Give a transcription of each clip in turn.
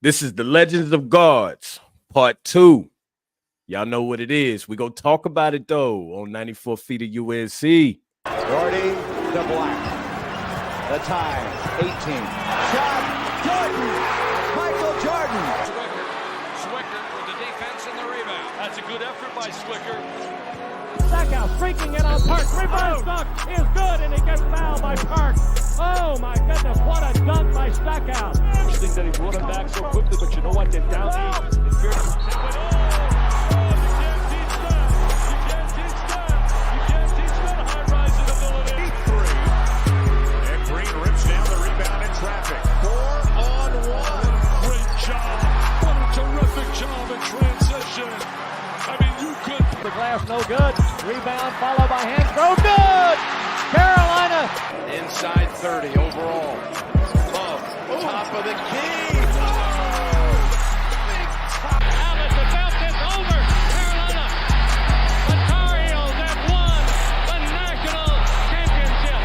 This is the Legends of Guards, Part 2. Y'all know what it is. We're going to talk about it, though, on 94 feet of UNC. Gordy to Black. The time, 18. Shot, Jordan! Michael Jordan! Swicker with the defense and the rebound. That's a good effort by Swicker. Stackhouse freaking it on Park. Rebound stock is good, and he gets fouled by Park. Oh, my goodness, what a dunk by Stackhouse. Interesting that he brought him back so quickly, but you know what? They're down 8. You can't teach that. You can't teach that. You can't teach that high-rising ability. 3. And Green rips down the rebound in traffic. 4-on-1. Great job. What a terrific job in transition. I mean, you could. The glass no good. Rebound followed by hand throw. Good! Carolina. Inside 30 overall. Love, top of the key. Alice about this over. Carolina. The Tar Heels have won the national championship.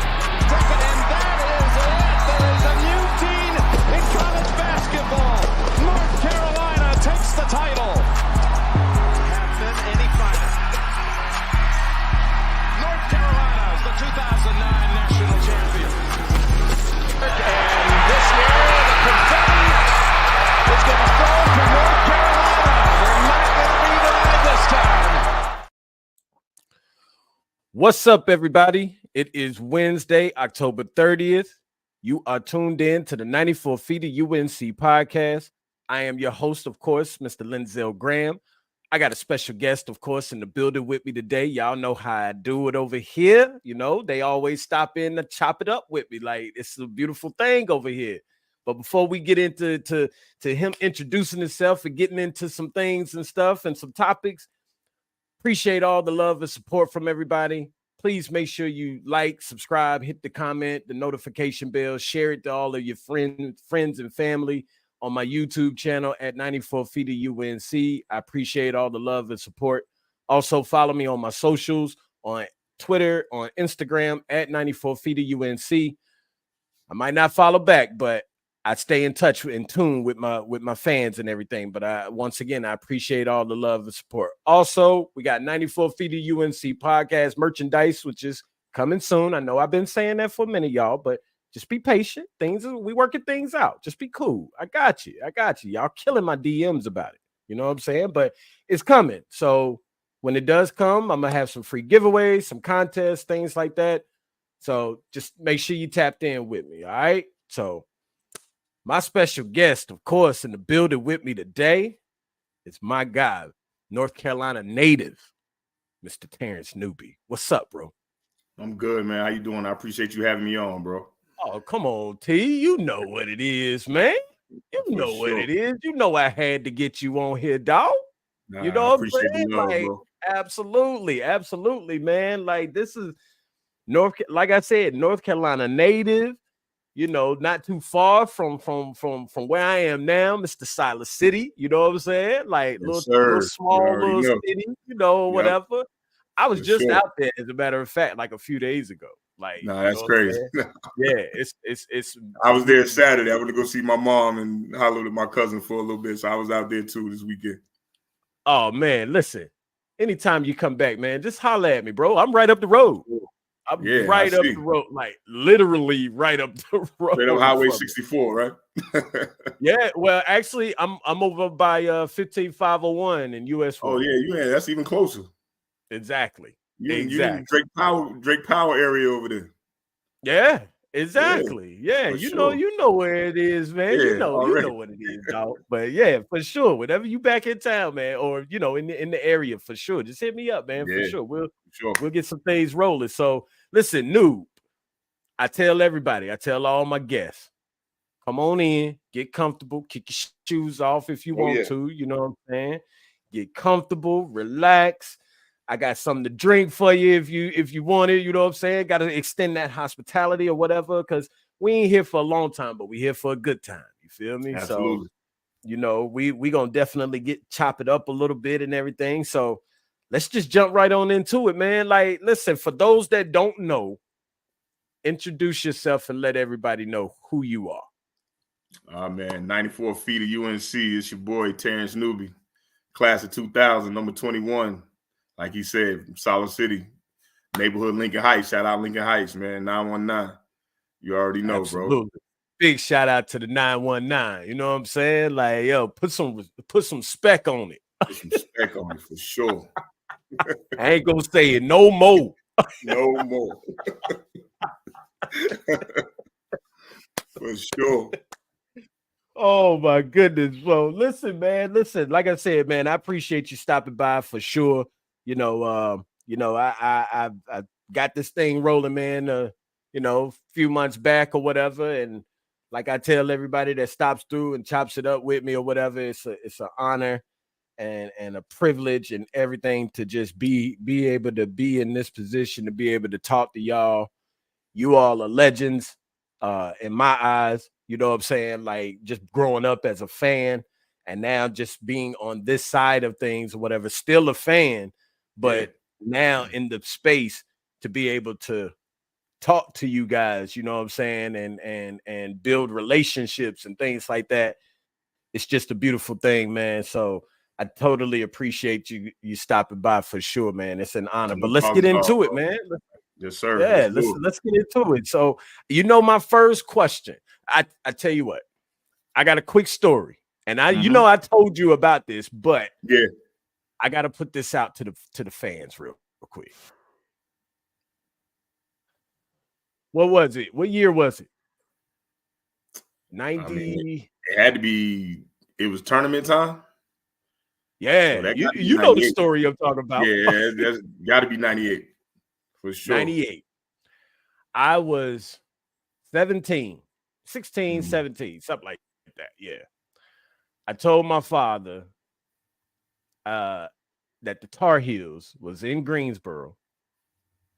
And that is it. There is a new team in college basketball. North Carolina takes the title. Captain, any final. North Carolina is the 2009 national champion. And this year, the confetti is going to fall to North Carolina. They're not going to be denied this time. What's up, everybody? It is Wednesday, October 30th. You are tuned in to the 94 feet of UNC podcast. I am your host, of course, Mr. Lindsell Graham. I got a special guest, of course, in the building with me today. Y'all know how I do it over here. You know, they always stop in to chop it up with me. Like, it's a beautiful thing over here. But before we get into to him introducing himself and getting into some things and stuff and some topics, appreciate all the love and support from everybody. Please make sure you like, subscribe, hit the comment, the notification bell, share it to all of your friends and family on my YouTube channel at 94 feet of UNC. I appreciate all the love and support. Also, follow me on my socials, on Twitter, on Instagram at 94 feet of UNC. I might not follow back, but I stay in touch, in tune with my fans and everything. But once again, I appreciate all the love and support. Also, we got 94 feet of UNC podcast merchandise, which is coming soon. I know I've been saying that for a minute, y'all, but just be patient. We working things out. Just be cool. I got you. Y'all killing my DMs about it. You know what I'm saying? But it's coming. So when it does come, I'm going to have some free giveaways, some contests, things like that. So just make sure you tapped in with me. All right. So my special guest, of course, in the building with me today is my guy, North Carolina native, Mr. Terrence Newby. What's up, bro? I'm good, man. How you doing? I appreciate you having me on, bro. Oh, come on, T. You know what it is, man. You know what it is. You know I had to get you on here, dog. You know what I'm saying? Like, absolutely, man. Like, this is like I said, North Carolina native. You know, not too far from where I am now, Mr. Silas City. You know what I'm saying? Like, yes, little small city. You know, whatever. I was just out there, as a matter of fact, like a few days ago. Like, that's crazy. Yeah, it's. I was there Saturday. I went to go see my mom and hollered at my cousin for a little bit, so I was out there too this weekend. Oh man, listen. Anytime you come back, man, just holler at me, bro. I'm right up the road. I'm right up the road, like literally right up the road. Right up Highway 64, right? Yeah. Well, actually, I'm over by 15501 in US 4. Oh yeah, that's even closer. Exactly. You in Drake Power area over there. Yeah, exactly. Yeah, you know where it is, man. Yeah, you know what it is, dog. But yeah, for sure. Whenever you back in town, man, or in the area, for sure. Just hit me up, man. For sure. We'll get some things rolling. So listen, Noob. I tell everybody, I tell all my guests, come on in, get comfortable, kick your shoes off if you want to. You know what I'm saying? Get comfortable, relax. I got something to drink for you if you want it, you know what I'm saying? Got to extend that hospitality or whatever, because we ain't here for a long time, but we here for a good time. You feel me? Absolutely. So, you know, we gonna definitely chop it up a little bit and everything. So let's just jump right on into it, man. Like, listen, for those that don't know, introduce yourself and let everybody know who you are. Man, 94 feet of UNC. It's your boy, Terrence Newby, class of 2000, number 21. Like he said, Solid City, neighborhood Lincoln Heights. Shout out Lincoln Heights, man, 919. You already know, Absolutely. bro. Big shout out to the 919. You know what I'm saying? Like, yo, put some spec on it. Put some spec on it for sure. I ain't gonna say it no more. No more. For sure. Oh my goodness. Well, listen, man. Listen, like I said, man, I appreciate you stopping by for sure. I got this thing rolling, man. A few months back or whatever, and like I tell everybody that stops through and chops it up with me or whatever, it's an honor and a privilege and everything to just be able to be in this position, to be able to talk to y'all. You all are legends in my eyes. You know what I'm saying? Like, just growing up as a fan and now just being on this side of things or whatever, still a fan, but now in the space to be able to talk to you guys, you know what I'm saying, and build relationships and things like that. It's just a beautiful thing, man. So I totally appreciate you stopping by for sure, man. It's an honor. But let's get into it, man. Yes, sir. Yeah, let's get into it. So, my first question. I tell you what, I got a quick story, and I told you about this, but I got to put this out to the fans real quick. What was it? What year was it? 90. I mean, it had to be. It was tournament time. Yeah, so you know the story I'm talking about. Yeah, that's got to be 98 for sure. 98. I was 17, 16, 17, something like that. Yeah. I told my father that the Tar Heels was in Greensboro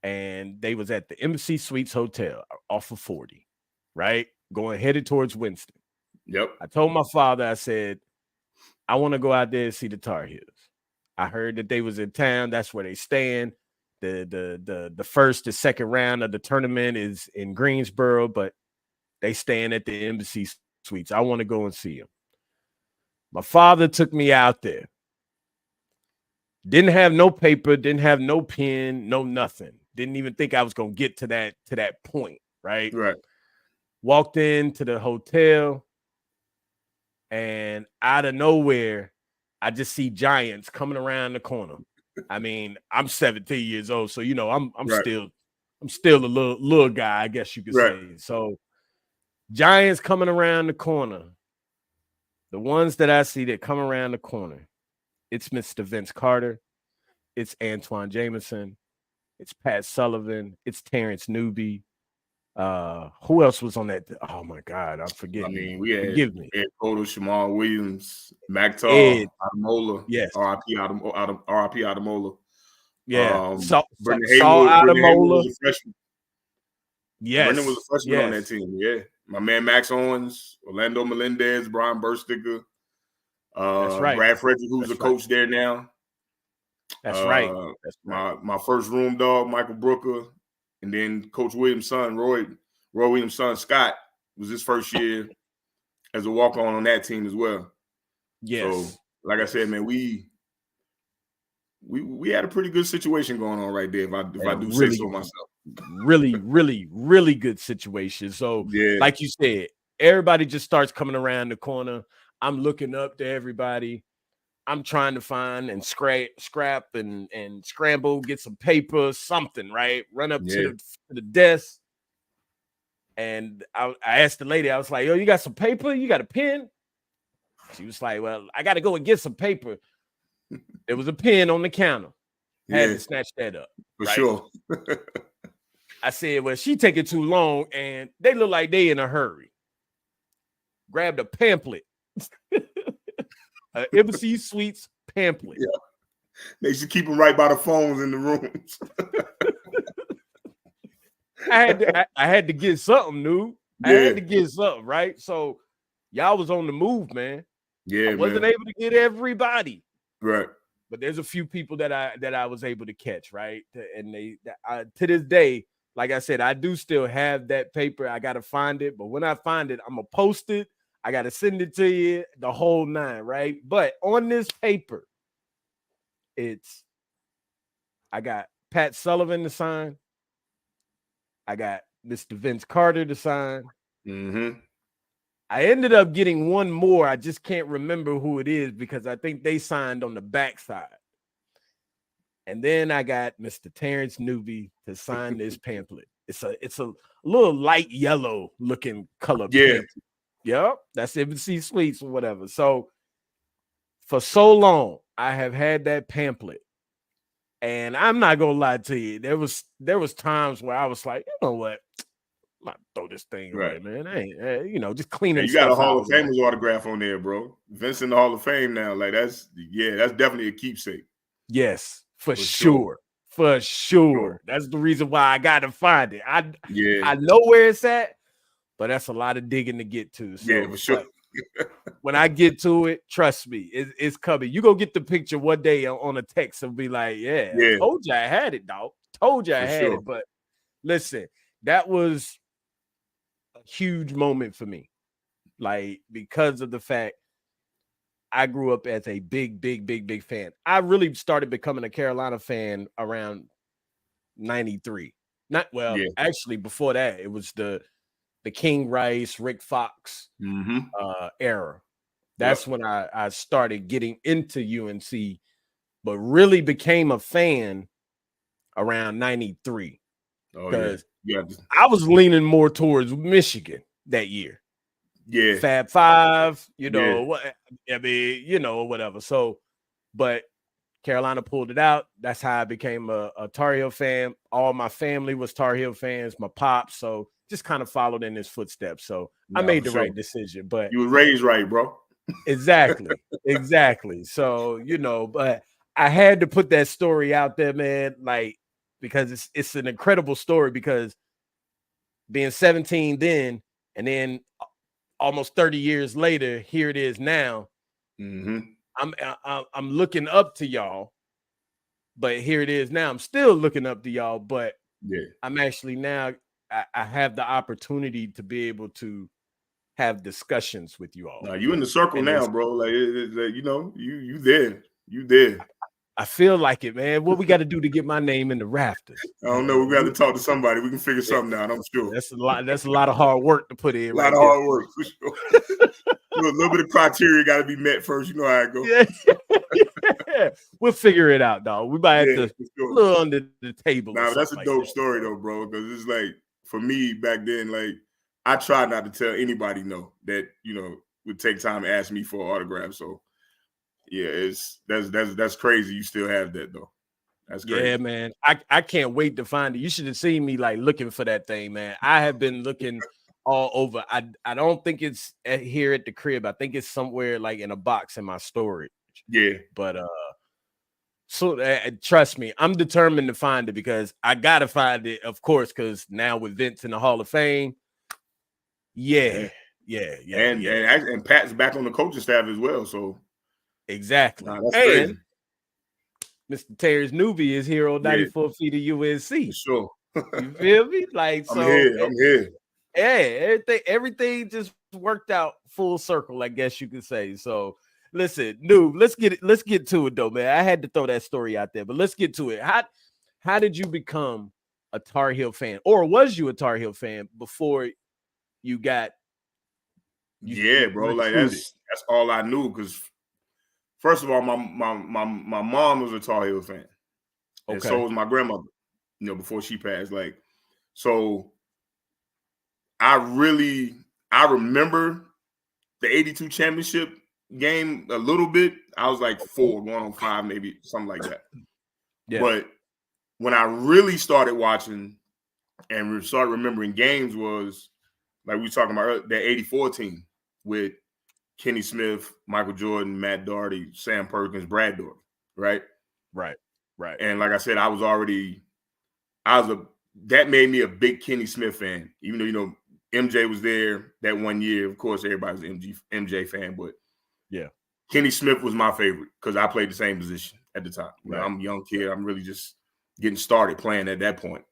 and they was at the Embassy Suites Hotel off of 40, right? Headed towards Winston. Yep. I told my father, I said, I want to go out there and see the Tar Heels. I heard that they was in town. That's where they staying. The first and second round of the tournament is in Greensboro, but they staying at the Embassy Suites. I want to go and see them. My father took me out there. Didn't have no paper, didn't have no pen, no nothing. Didn't even think I was gonna get to that point, right? Right. Walked into the hotel, and out of nowhere, I just see Giants coming around the corner. I mean, I'm 17 years old, so I'm still a little guy, I guess you could say. So Giants coming around the corner. The ones that I see that come around the corner, it's Mr. Vince Carter, it's Antoine Jameson, it's Pat Sullivan, it's Terrence Newby. Who else was on that? Oh my God, I'm forgetting. I mean, we had Ed Cotto, Shamal Williams, Mactar, Adamola, yes, R.I.P. Adamola. Yeah, Saul Adamola was a freshman. Yes, Brendan was a freshman on that team. Yeah, my man Max Owens, Orlando Melendez, Brian Bursticker. That's right. Brad Frederick, who's the coach there now. That's right. That's my first room dog, Michael Brooker, and then Coach Williams' son, Roy Williams' son, Scott, was his first year as a walk-on on that team as well. Yes. So, like I said, man, we had a pretty good situation going on right there, if I do say so myself. Really, really, really good situation. So, like you said, everybody just starts coming around the corner. I'm looking up to everybody. I'm trying to find and scrap and scramble, get some paper, something, right? Run up to the desk. And I asked the lady, I was like, yo, you got some paper? You got a pen? She was like, well, I got to go and get some paper. There was a pen on the counter. Had to snatch that up. For sure. I said, well, she taking too long, and they look like they in a hurry. Grabbed a pamphlet. Embassy Suites pamphlet. Yeah. They should keep them right by the phones in the rooms. I had to get something new. I had to get something, right? So y'all was on the move, man. Yeah, I wasn't able to get everybody. Right. But there's a few people that I was able to catch, right? And to this day, like I said, I do still have that paper. I got to find it. But when I find it, I'm going to post it. I got to send it to you, the whole 9, right? But on this paper, I got Pat Sullivan to sign. I got Mr. Vince Carter to sign. Mm-hmm. I ended up getting one more. I just can't remember who it is because I think they signed on the backside. And then I got Mr. Terrence Newby to sign this pamphlet. It's a little light yellow looking color pamphlet. Yep, that's MC Sweets or whatever. So for so long, I have had that pamphlet. And I'm not gonna lie to you, there was times where I was like, you know what? I'm not throw this thing away, man. I ain't, just cleaning. You got a stuff Hall out, of Famer's autograph on there, bro. Vince in the Hall of Fame now. Like that's definitely a keepsake. Yes, for sure. For sure. That's the reason why I gotta find it. I know where it's at, but that's a lot of digging to get to. So, for sure. When I get to it, trust me, it's coming. You go get the picture one day on a text and be like, I told you I had it, dog. Told you I had it. But listen, that was a huge moment for me. Like, because of the fact I grew up as a big fan. I really started becoming a Carolina fan around 93. Actually, before that, it was the King Rice, Rick Fox era. That's when I started getting into UNC, but really became a fan around 93. Because I was leaning more towards Michigan that year. Yeah. Fab Five, whatever. So, but Carolina pulled it out. That's how I became a Tar Heel fan. All my family was Tar Heel fans, my pops. So just kind of followed in his footsteps. So I made the right decision. But you were raised right, bro. Exactly. So, but I had to put that story out there, man, like, because it's an incredible story, because being 17 then, and then almost 30 years later, here it is now. I'm looking up to y'all, but here it is now. I'm still looking up to y'all, but I'm actually now I have the opportunity to be able to have discussions with you all. Now you in the circle now, bro. Like, you there. You there. I feel like it, man. What we got to do to get my name in the rafters? I don't know. We got to talk to somebody. We can figure something out. I'm sure. That's a lot of hard work to put in. A lot of hard work for sure. A little bit of criteria got to be met first. You know how it goes. Yeah. We'll figure it out, dog. We might have to look under the table. Nah, that's a dope story though, bro. Because it's like, for me back then, like, I tried not to tell anybody no that would take time to ask me for an autograph. So yeah, that's crazy. You still have that though. That's crazy. Yeah, man. I can't wait to find it. You should have seen me like looking for that thing, man. I have been looking all over. I don't think it's here at the crib. I think it's somewhere like in a box in my storage. Yeah, but trust me, I'm determined to find it, because I gotta find it, of course, because now with Vince in the Hall of Fame. Yeah. And Pat's back on the coaching staff as well. So exactly. That's crazy. Mr. Terrence Newby is here on 94 feet of UNC. For sure. You feel me? Like, so I'm here. Yeah, everything just worked out full circle, I guess you could say. So listen, Noob, let's get to it though, man. I had to throw that story out there, but let's get to it. How did you become a Tar Heel fan, or was you a Tar Heel fan before you got? Bro. Like that's all I knew. Because first of all, my mom was a Tar Heel fan, and so was my grandmother. Before she passed, like, so I remember the '82 championship game a little bit. I was like 4, going on 5, maybe something like that. Yeah. But when I really started watching and started remembering games was, like we were talking about earlier, that '84 team with Kenny Smith, Michael Jordan, Matt Doherty, Sam Perkins, Brad Doherty, right? Right. And like I said, that made me a big Kenny Smith fan, even though, MJ was there that one year. Of course, everybody's an MJ fan, but yeah, Kenny Smith was my favorite because I played the same position at the time. Right. I'm a young kid. I'm really just getting started playing at that point.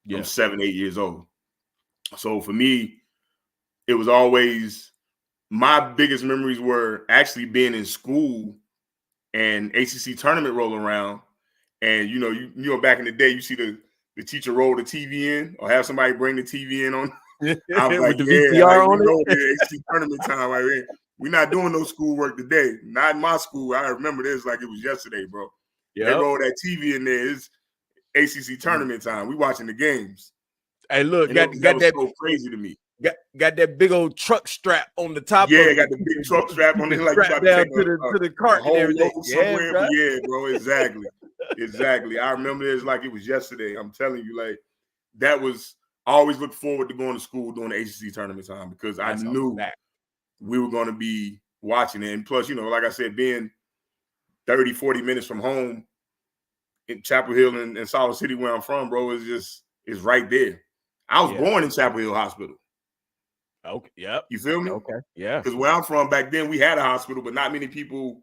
Yeah. I'm 7, 8 years old. So for me, it was always my biggest memories were actually being in school and ACC tournament roll around. And, you know, back in the day, you see the teacher roll the TV in or have somebody bring the TV in on. I was like, With the yeah, VCR like, on it. ACC tournament time. Like, we're not doing no schoolwork today. Not in my school. I remember this like it was yesterday, bro. They roll that TV in there. It's ACC tournament time. We watching the games. Hey, look, that was so crazy to me. Got that big old truck strap on the top. Yeah, got the big truck strap on it, like you about to take to the cart a whole and everything. load somewhere. But yeah, bro, exactly. I remember this like it was yesterday. I'm telling you, like that was. I always look forward to going to school during the ACC tournament time because I knew we were going to be watching it. And plus, you know, like I said, being 30, 40 minutes from home in Chapel Hill and Solid City, where I'm from, bro, is right there. I was born in Chapel Hill Hospital. Okay. Yep. You feel me? Okay. Yeah. Because where I'm from back then, we had a hospital, but not many people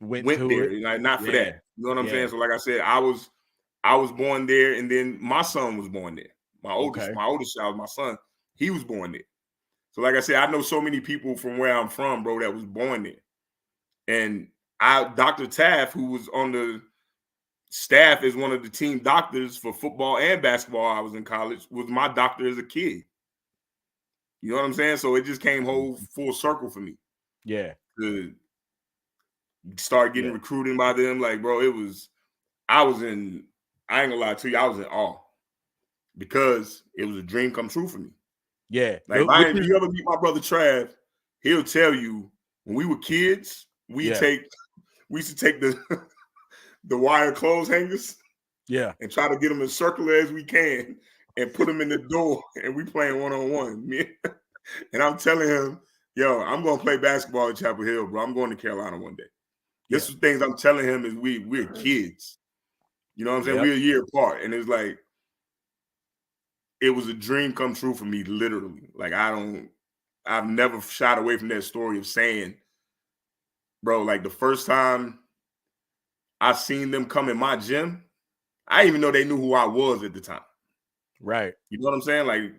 went there. Like, not for that. You know what I'm saying? So, like I said, I was born there, and then my son was born there. My oldest child, my son, he was born there. So, like I said, I know so many people from where I'm from, bro, that was born there. And Dr. Taft, who was on the staff as one of the team doctors for football and basketball, I was in college, was my doctor as a kid. You know what I'm saying? So it just came full circle for me. Yeah. To start getting recruited by them. Like, bro, I ain't gonna lie to you, I was in awe. Because it was a dream come true for me. Yeah. Like, if you ever meet my brother Trav, he'll tell you when we were kids, we used to take the wire clothes hangers, and try to get them as circular as we can and put them in the door, and we playing one-on-one. And I'm telling him, yo, I'm gonna play basketball at Chapel Hill, bro. I'm going to Carolina one day. This is things I'm telling him is we're kids. You know what I'm saying? We're a year apart, and it's like. It was a dream come true for me, literally. Like, I've never shied away from that story of saying, bro, like the first time I seen them come in my gym, I didn't even know they knew who I was at the time. Right. You know what I'm saying? Like,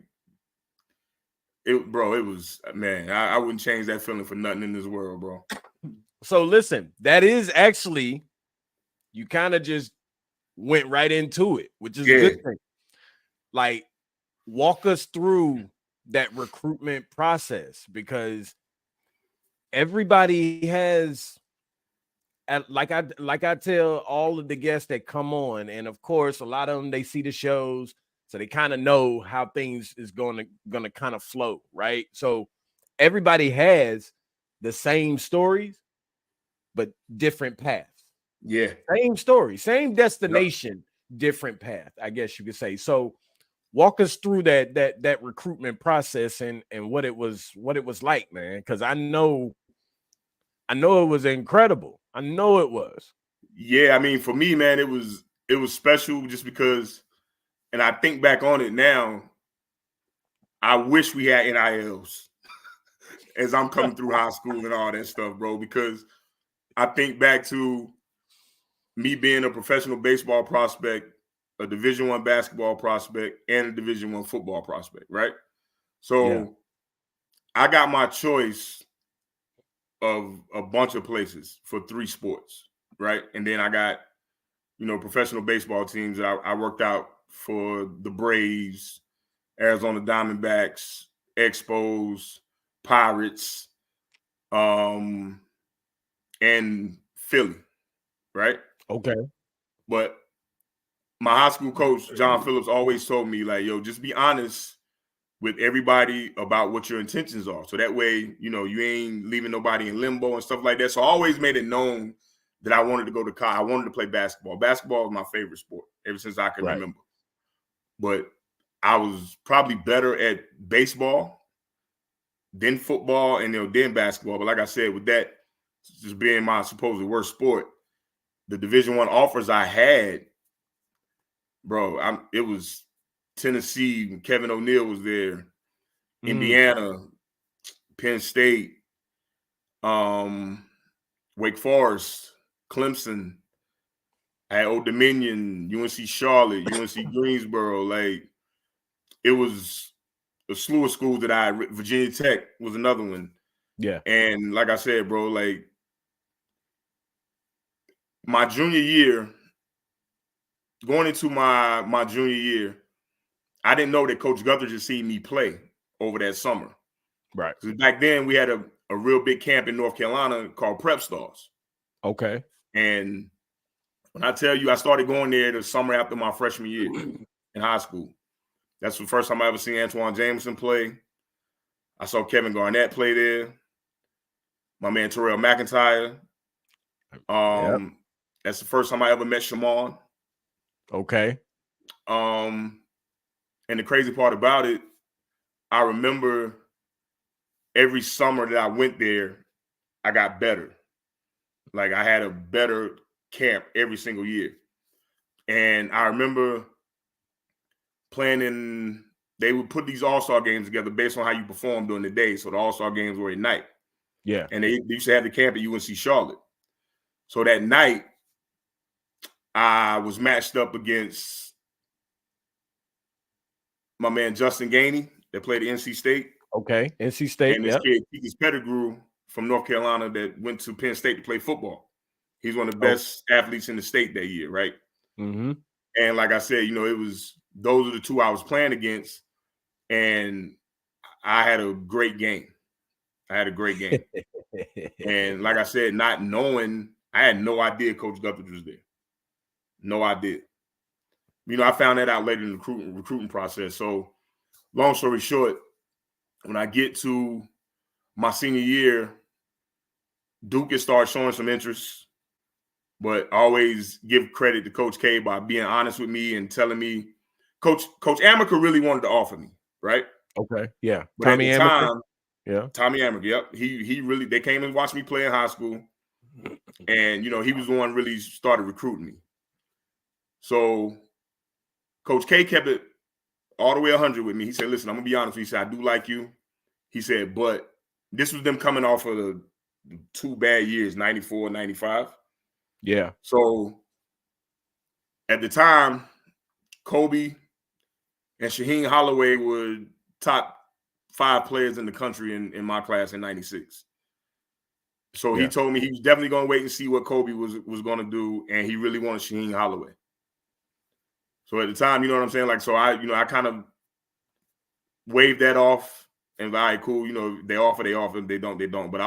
it was, man, I wouldn't change that feeling for nothing in this world, bro. So listen, that is actually, you kind of just went right into it, which is a good thing. Like, walk us through that recruitment process, because everybody has, like I tell all of the guests that come on, and of course a lot of them, they see the shows, so they kind of know how things is going to kind of flow, right? So everybody has the same stories but different paths. Yeah, same story, same destination, different path, I guess you could say. So walk us through that recruitment process and what it was like, man. Because I know it was incredible. I know it was. Yeah, I mean, for me, man, it was special just because, and I think back on it now, I wish we had NILs as I'm coming through high school and all that stuff, bro, because I think back to me being a professional baseball prospect, a Division I basketball prospect, and a Division I football prospect, right? So I got my choice of a bunch of places for 3 sports, right? And then I got, professional baseball teams that I worked out for the Braves, Arizona Diamondbacks, Expos, Pirates, and Philly, right? Okay. But my high school coach, John Phillips, always told me, like, yo, just be honest with everybody about what your intentions are. So that way, you ain't leaving nobody in limbo and stuff like that. So I always made it known that I wanted to go to college. I wanted to play basketball. Basketball is my favorite sport ever since I can remember. But I was probably better at baseball than football and then basketball. But like I said, with that just being my supposedly worst sport, the Division I offers I had, bro, it was Tennessee. Kevin O'Neal was there. Indiana, Penn State, Wake Forest, Clemson. I had Old Dominion, UNC Charlotte, UNC Greensboro. Like, it was a slew of schools that Virginia Tech was another one. Yeah. And like I said, bro, like my junior year, going into my junior year, I didn't know that Coach Guthridge had seen me play over that summer. Right. Because back then we had a real big camp in North Carolina called Prep Stars. Okay. And when I tell you I started going there the summer after my freshman year in high school, that's the first time I ever seen Antoine Jameson play. I saw Kevin Garnett play there. My man Terrell McIntyre. That's the first time I ever met Shamon. Okay. And the crazy part about it, I remember every summer that I went there, I got better. Like I had a better camp every single year. And I remember they would put these all-star games together based on how you perform during the day. So the all-star games were at night. Yeah. And they used to have the camp at UNC Charlotte. So that night, I was matched up against my man Justin Gainey that played at NC State. Okay. NC State. And this kid, Keith Pettigrew from North Carolina that went to Penn State to play football. He's one of the best athletes in the state that year, right? Mm-hmm. And like I said, those are the two I was playing against. And I had a great game. And like I said, not knowing, I had no idea Coach Guthridge was there. No idea. I found that out later in the recruiting process. So long story short, when I get to my senior year, Duke has started showing some interest, but I always give credit to Coach K by being honest with me and telling me, Coach Amaker really wanted to offer me, right? Okay, yeah. But Tommy at the Amaker? time, yeah, Tommy Amaker, yep. He really, they came and watched me play in high school, and he was the one really started recruiting me. So Coach K kept it all the way 100 with me. He said, listen, I'm gonna be honest with you. He said, I do like you. He said, but this was them coming off of the 2 bad years, 94, 95. Yeah. So at the time, Kobe and Shaheen Holloway were top 5 players in the country in my class in 96. So he told me he was definitely going to wait and see what Kobe was going to do, and he really wanted Shaheen Holloway. So at the time, you know what I'm saying? Like, so I kind of waved that off and was, all right, cool. They offer, they don't, they don't. But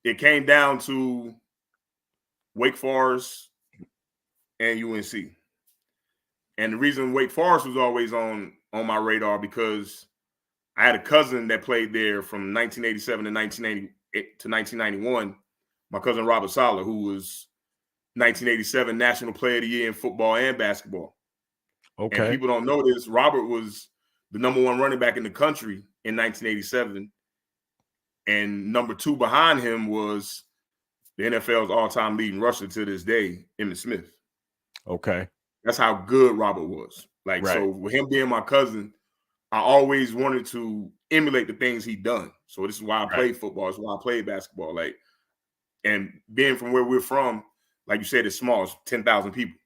it came down to Wake Forest and UNC. And the reason Wake Forest was always on my radar because I had a cousin that played there from 1987 to 1991. My cousin Robert Sala, who was 1987 National Player of the Year in football and basketball. Okay. And people don't know this. Robert was the #1 running back in the country in 1987. And #2 behind him was the NFL's all-time leading rusher to this day, Emmitt Smith. Okay. That's how good Robert was. Like, right. So with him being my cousin, I always wanted to emulate the things he'd done. So this is why I played football. This is why I played basketball. Like, and being from where we're from, like you said, it's small. It's 10,000 people.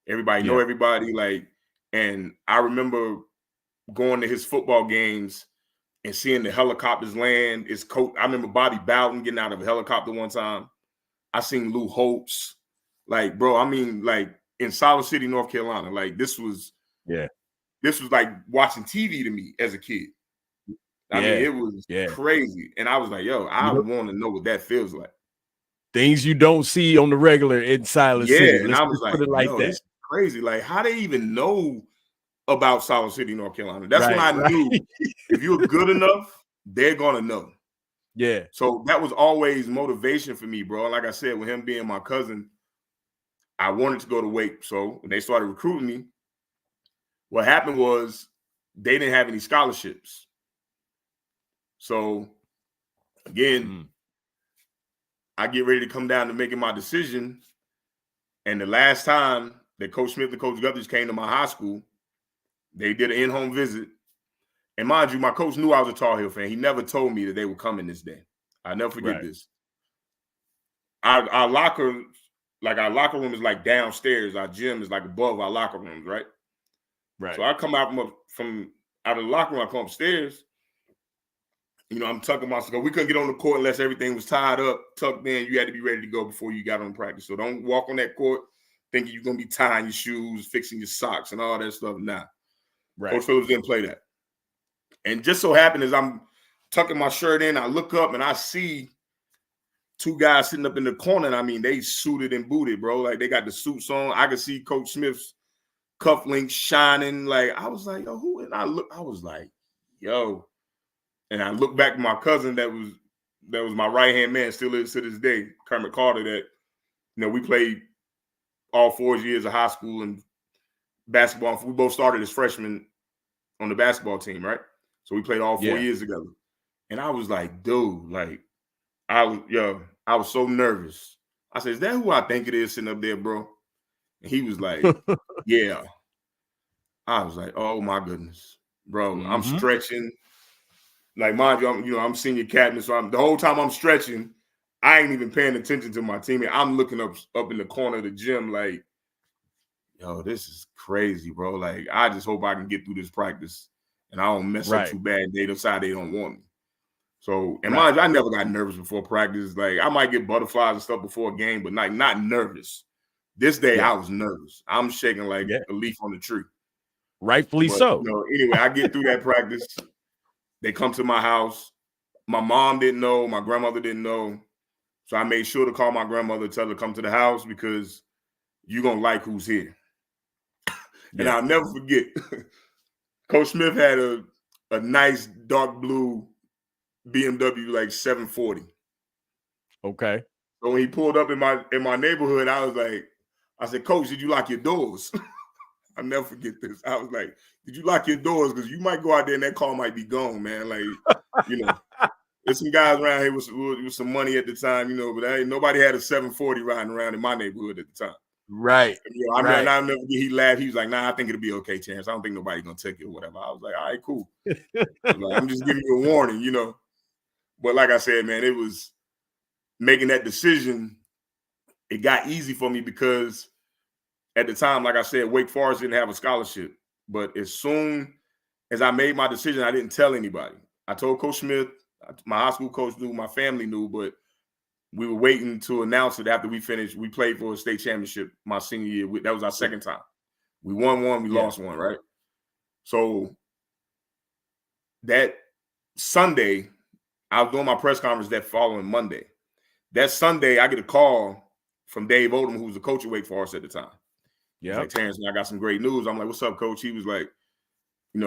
Everybody know everybody. Like, and I remember going to his football games and seeing the helicopters land. I remember Bobby Bowden getting out of a helicopter one time. I seen Lou Holtz. Like, bro, I mean, like in Solid City, North Carolina. Like, this was like watching TV to me as a kid. I mean, it was crazy. And I was like, yo, I want to know what that feels like. Things you don't see on the regular in Solid City. Yeah, and I was like, yo, this is crazy. Like, how they even know about Solid City, North Carolina? That's when I knew if you're good enough, they're going to know. Yeah. So that was always motivation for me, bro. Like I said, with him being my cousin, I wanted to go to Wake. So when they started recruiting me, what happened was they didn't have any scholarships. So again, I get ready to come down to making my decision. And the last time that Coach Smith and Coach Guthridge came to my high school, they did an in-home visit. And mind you, my coach knew I was a Tar Heel fan. He never told me that they were coming this day. I'll never forget this. Our locker room is like downstairs. Our gym is like above our locker rooms, right? Right. So I come out from out of the locker room, I come upstairs, I'm tucking myself. We couldn't get on the court unless everything was tied up, tucked in. You had to be ready to go before you got on practice. So don't walk on that court thinking you're going to be tying your shoes, fixing your socks, and all that stuff. Nah. Right. Coach Phillips didn't play that. And just so happened as I'm tucking my shirt in, I look up and I see two guys sitting up in the corner. And I mean, they suited and booted, bro. Like, they got the suits on. I could see Coach Smith's cufflinks shining. Like, I was like, yo, who? And I was like, yo. And I look back at my cousin that was my right-hand man, still is to this day, Kermit Carter, that, we played all 4 years of high school and basketball. We both started as freshmen on the basketball team, right? So we played all 4 years together. And I was like, dude, like, I was so nervous. I said, is that who I think it is sitting up there, bro? And he was like, yeah. I was like, oh my goodness, bro. I'm stretching. Like, mind you, I'm senior captain, so the whole time I'm stretching, I ain't even paying attention to my teammate. I'm looking up in the corner of the gym like, yo, this is crazy, bro. Like, I just hope I can get through this practice and I don't mess up too bad. They decide they don't want me. So, and mind you, I never got nervous before practice. Like, I might get butterflies and stuff before a game, but not nervous. This day, I was nervous. I'm shaking like a leaf on the tree. Rightfully so. Anyway, I get through that practice. They come to my house. My mom didn't know. My grandmother didn't know. So I made sure to call my grandmother, tell her to come to the house because you're going to like who's here. And I'll never forget, Coach Smith had a nice dark blue BMW, like 740. Okay. So when he pulled up in my neighborhood, I said, Coach, did you lock your doors? I'll never forget this. I was like, did you lock your doors? Because you might go out there and that car might be gone, man. Like, there's some guys around here with some money at the time, but nobody had a 740 riding around in my neighborhood at the time. Right. I'll never forget, he laughed. He was like, nah, I think it'll be okay, Terrence. I don't think nobody's going to take it or whatever. I was like, all right, cool. I'm just giving you a warning, But like I said, man, it was making that decision. It got easy for me because at the time, like I said, Wake Forest didn't have a scholarship. But as soon as I made my decision, I didn't tell anybody. I told Coach Smith, my high school coach knew, my family knew, but we were waiting to announce it after we finished. We played for a state championship my senior year. That was our second time. We won one, we lost one, right? So that Sunday, I was doing my press conference that following Monday. That Sunday, I get a call from Dave Odom, who was the coach of Wake Forest at the time. Yeah, like, Terrence, I got some great news. I'm like, what's up, coach? He was like, we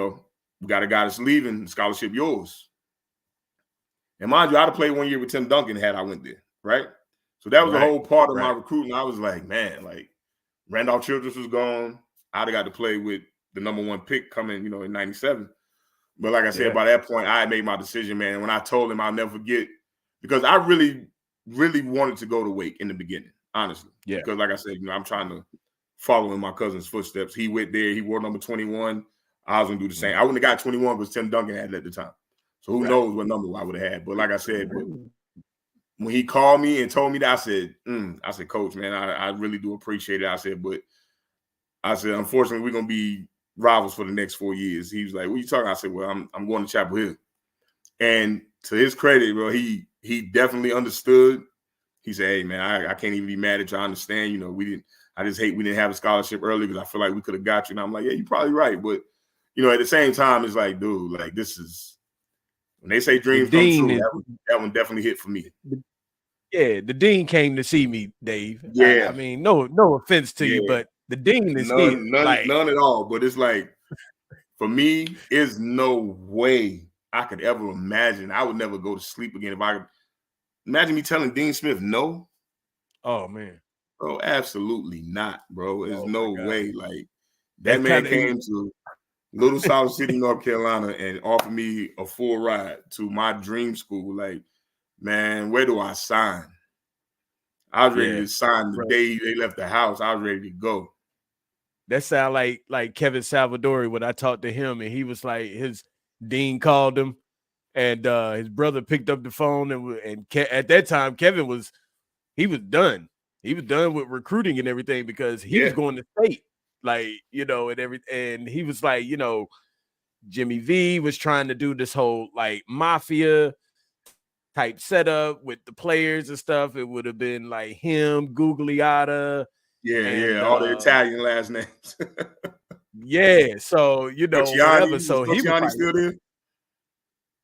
got a guy that's leaving, scholarship yours. And mind you, I'd have played 1 year with Tim Duncan had I went there, right? So that was the whole part of my recruiting. I was like, man, like, Randolph Childress was gone. I'd have got to play with the number one pick coming, in 97. But like I said, by that point, I had made my decision, man. And when I told him, I'll never forget, because I really, really wanted to go to Wake in the beginning, honestly. Yeah. Because like I said, I'm trying to follow in my cousin's footsteps. He went there. He wore number 21. I was going to do the same. I wouldn't have got 21 because Tim Duncan had it at the time. So who knows what number I would have had. But like I said, when he called me and told me that, I said, Coach, man, I really do appreciate it. I said, unfortunately, we're going to be rivals for the next 4 years. He was like, what are you talking? I said, well, I'm going to Chapel Hill. And to his credit, bro, he definitely understood. He said, hey, man, I can't even be mad at you. I understand. I just hate we didn't have a scholarship early because I feel like we could have got you. And I'm like, yeah, you're probably right. But, at the same time, it's like, dude, like, this is, when they say dreams come true, that one definitely hit for me. Yeah, the dean came to see me, Dave. Yeah. I mean, no offense to you, but the dean is here. None at all. But it's like, for me, there's no way I could ever imagine. I would never go to sleep again if I could. Imagine me telling Dean Smith no. Oh, man. Bro, absolutely not, bro. There's no way. Like, that man came to Little South City, North Carolina, and offered me a full ride to my dream school. Like, man, where do I sign? I was ready to sign the day they left the house. I was ready to go. That sound like Kevin Salvadori when I talked to him, and he was like, his dean called him, and his brother picked up the phone, and at that time, Kevin was done. He was done with recruiting and everything because he was going to state, like, and everything. And he was like, Jimmy V was trying to do this whole like mafia type setup with the players and stuff. It would have been like him, Gugliotta. Yeah, all the Italian last names. Yeah, so whatever. Was So he was Corciani like, still there?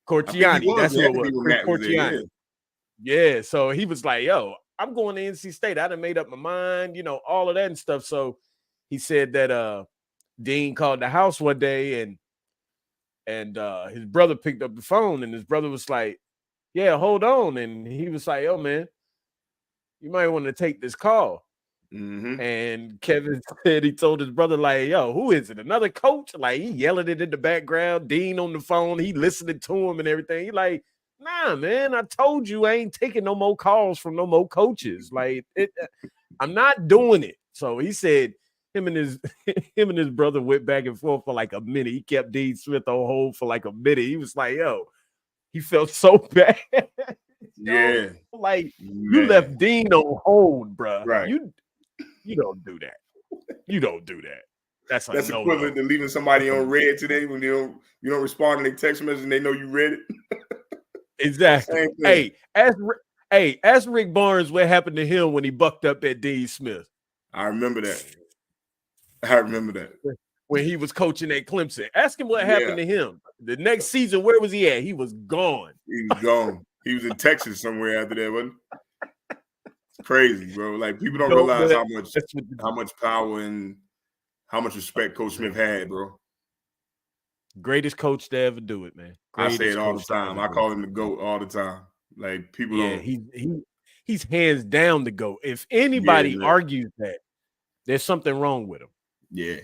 Corciani, that's who it was. Chris Corciani. There, yeah, so he was like, yo, I'm going to NC State. I done made up my mind, all of that and stuff. So he said that Dean called the house one day and his brother picked up the phone and his brother was like, yeah, hold on. And he was like, oh, man, you might want to take this call. Mm-hmm. And Kevin said he told his brother, like, yo, who is it? Another coach? Like, he yelling it in the background. Dean on the phone. He listening to him and everything. He like, nah, man, I told you I ain't taking no more calls from no more coaches. Like, I'm not doing it. So he said him and his brother went back and forth for like a minute. He kept Dean Smith on hold for like a minute. He was like, yo, he felt so bad. Yeah. Like, you left Dean on hold, bro. Right. You don't do that. You don't do that. That's equivalent to leaving somebody on red today when you don't respond to their text message and they know you read it. Exactly. Hey, ask Rick Barnes what happened to him when he bucked up at Dean Smith. I remember that. When he was coaching at Clemson. Ask him what happened to him. The next season, where was he at? He was gone. He was gone. He was in Texas somewhere after that, wasn't he? It's crazy, bro. Like, people don't realize how much power and how much respect Coach Smith had, bro. Greatest coach to ever do it, man. I say it all the time. I call him the GOAT all the time. Like, people don't. He's hands down the GOAT. If anybody argues that, there's something wrong with him. Yeah.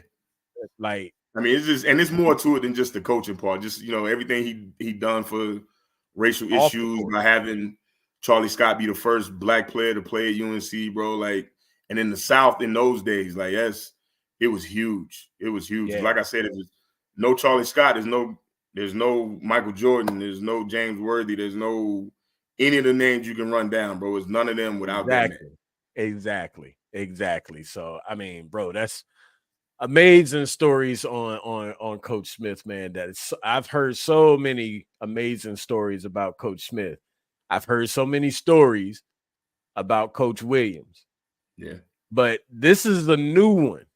Like, I mean, it's more to it than just the coaching part. Just, everything he done for racial issues by having Charlie Scott be the first black player to play at UNC, bro. Like, and in the South in those days, like, it was huge. It was huge. Yeah. Like I said, it was no Charlie Scott. There's no Michael Jordan. There's no James Worthy. There's no any of the names you can run down, bro. It's none of them without that man. Exactly. So, I mean, bro, that's amazing stories on Coach Smith, man. I've heard so many amazing stories about Coach Smith. I've heard so many stories about Coach Williams. Yeah. But this is a new one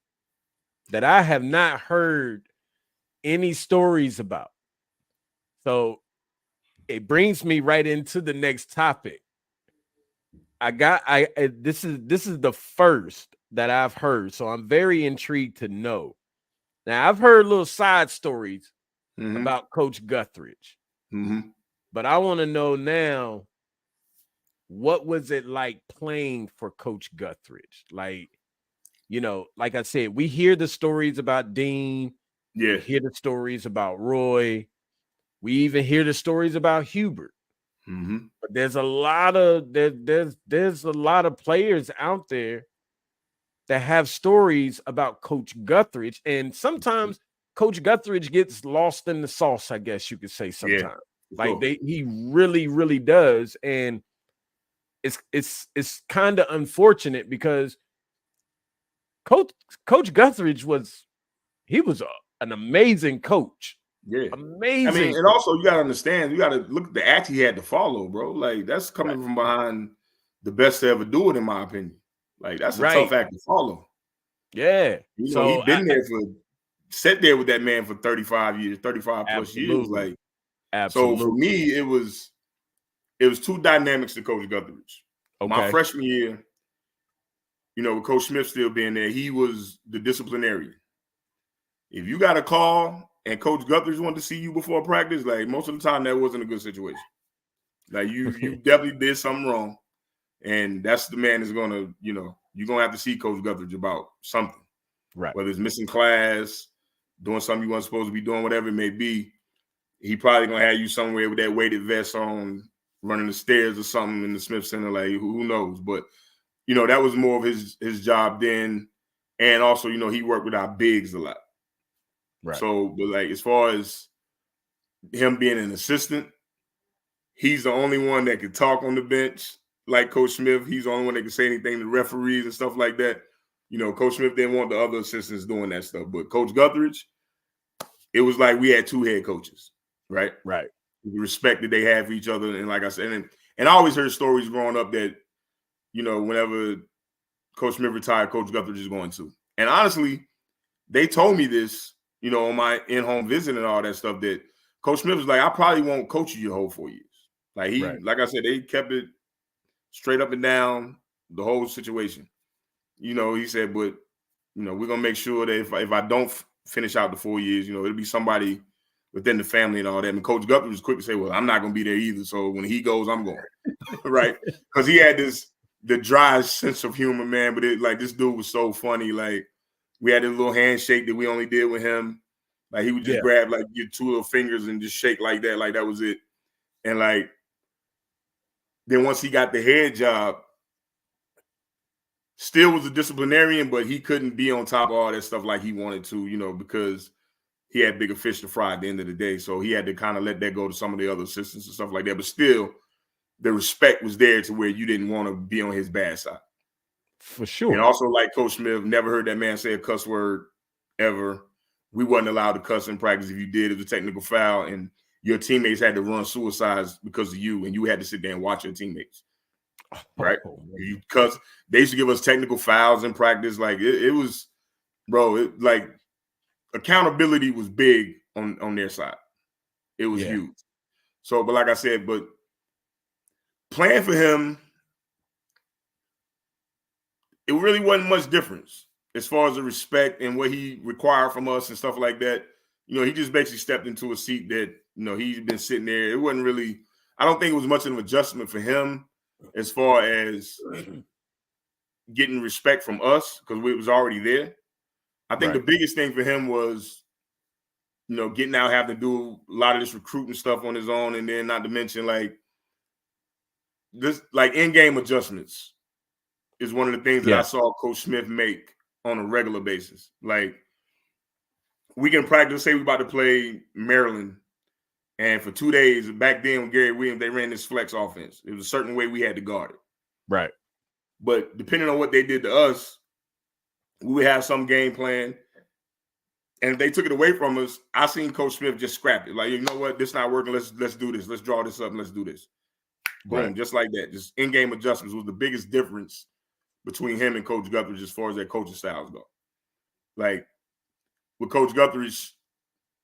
that I have not heard any stories about. So it brings me right into the next topic. This is the first that I've heard, so I'm very intrigued to know. Now, I've heard little side stories about Coach Guthridge, but I want to know now, what was it like playing for Coach Guthridge? Like, like I said, we hear the stories about Dean. Yeah. We hear the stories about Roy. We even hear the stories about Hubert. But there's a lot of there's a lot of players out there that have stories about Coach Guthridge, and sometimes Coach Guthridge gets lost in the sauce, I guess you could say sometimes. Yeah, he really, really does, and it's kind of unfortunate because Coach Guthridge was an amazing coach. Yeah, amazing. I mean, and also you got to understand, you got to look at the act he had to follow, bro. Like, that's coming from behind the best to ever do it, in my opinion. Like, that's a tough act to follow. Yeah. So he's been sat there with that man for 35 years, 35 plus years. Like, absolutely. So for me, it was two dynamics to Coach Guthridge. Okay. My freshman year, with Coach Smith still being there, he was the disciplinarian. If you got a call and Coach Guthridge wanted to see you before practice, like, most of the time that wasn't a good situation. Like, you definitely did something wrong. And that's the man that's gonna, you're gonna have to see Coach Guthridge about something. Right. Whether it's missing class, doing something you weren't supposed to be doing, whatever it may be, he probably gonna have you somewhere with that weighted vest on, running the stairs or something in the Smith Center. Like, who knows? But that was more of his job then. And also, he worked with our bigs a lot. Right. So, but like, as far as him being an assistant, he's the only one that could talk on the bench like Coach Smith. He's the only one that can say anything to referees and stuff like that. Coach Smith didn't want the other assistants doing that stuff. But Coach Guthridge, it was like we had two head coaches, right? Right. The respect that they have for each other. And like I said, and I always heard stories growing up that, whenever Coach Smith retired, Coach Guthridge is going to. And honestly, they told me this, on my in-home visit and all that stuff, that Coach Smith was like, I probably won't coach you your whole 4 years. Like like I said, they kept it straight up and down, the whole situation. He said, but, we're going to make sure that if I don't finish out the 4 years, it'll be somebody within the family and all that. And Coach Guthridge was quick to say, well, I'm not going to be there either. So when he goes, I'm going. Right? Because he had the dry sense of humor, man. But this dude was so funny. Like, we had this little handshake that we only did with him. Like, he would just grab like your two little fingers and just shake like that. Like, that was it. And like, then once he got the head job, still was a disciplinarian, but he couldn't be on top of all that stuff like he wanted to, because he had bigger fish to fry at the end of the day. So he had to kind of let that go to some of the other assistants and stuff like that. But still, the respect was there to where you didn't want to be on his bad side. For sure. And also, like Coach Smith, never heard that man say a cuss word ever. We wasn't allowed to cuss in practice. If you did, it was a technical foul, and your teammates had to run suicides because of you, and you had to sit there and watch your teammates. Right? You cuss. They used to give us technical fouls in practice. Like, it was, bro, like, accountability was big on their side. It was huge. So, but like I said, but playing for him, it really wasn't much difference as far as the respect and what he required from us and stuff like that. He just basically stepped into a seat that, he's been sitting there. It wasn't really, I don't think it was much of an adjustment for him as far as getting respect from us, because we was already there. I think the biggest thing for him was, getting out, having to do a lot of this recruiting stuff on his own. And then not to mention like in-game adjustments is one of the things that I saw Coach Smith make on a regular basis. Like, we can practice, say we're about to play Maryland, and for 2 days, back then with Gary Williams, they ran this flex offense. It was a certain way we had to guard it. Right. But depending on what they did to us, we would have some game plan. And if they took it away from us, I seen Coach Smith just scrap it. Like, you know what? This not working. Let's do this. Let's draw this up and let's do this. Boom, just like that. Just in-game adjustments was the biggest difference between him and Coach Guthridge as far as their coaching styles go. Like, with Coach Guthridge,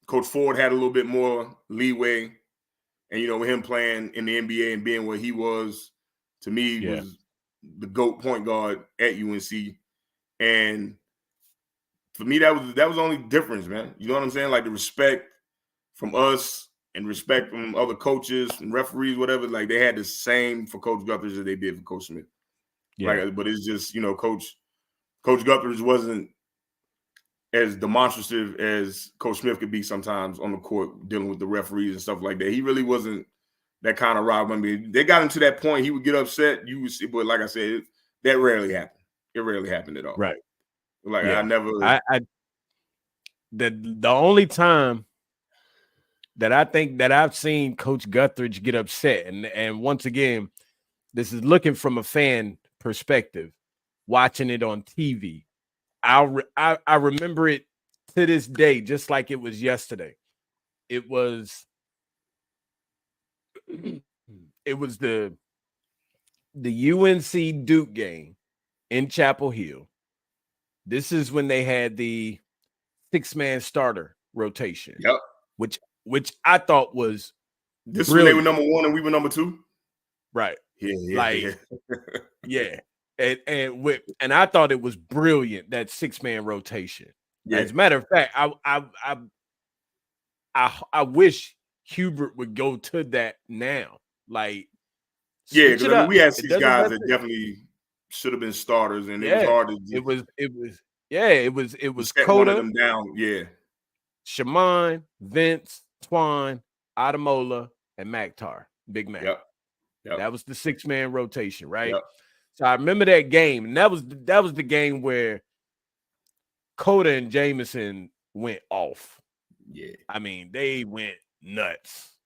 Coach Ford had a little bit more leeway. And, with him playing in the NBA and being where he was, to me, was the GOAT point guard at UNC. And for me, that was the only difference, man. You know what I'm saying? Like, the respect from us and respect from other coaches and referees, whatever, like, they had the same for Coach Guthridge as they did for Coach Smith. Like, but it's just, Coach Guthridge wasn't as demonstrative as Coach Smith could be sometimes on the court dealing with the referees and stuff like that. He really wasn't that kind of Rob. I mean, they got him to that point. He would get upset. You would see, but like I said, that rarely happened. It rarely happened at all. Right. Like, the only time that I think that I've seen Coach Guthridge get upset, and once again, this is looking from a fan perspective, watching it on TV. I remember it to this day, just like it was yesterday. It was the UNC Duke game in Chapel Hill. This is when they had the 6-man starter rotation. Yep. Which I thought was this brilliant. When they were number 1 and we were number 2. Right. Yeah. And I thought it was brilliant, that 6-man rotation. As a matter of fact, I wish Hubert would go to that now. Like, because we had 6 guys that definitely should have been starters, and it was hard to. It was set Coda, one of them down. Shaman, Vince, Twan, Ademola, and Maktar, Big Mac. Yep. That was the 6-man rotation, right? Yep. So I remember that game, and that was the game where Coda and Jameson went off. Yeah, I mean, they went nuts.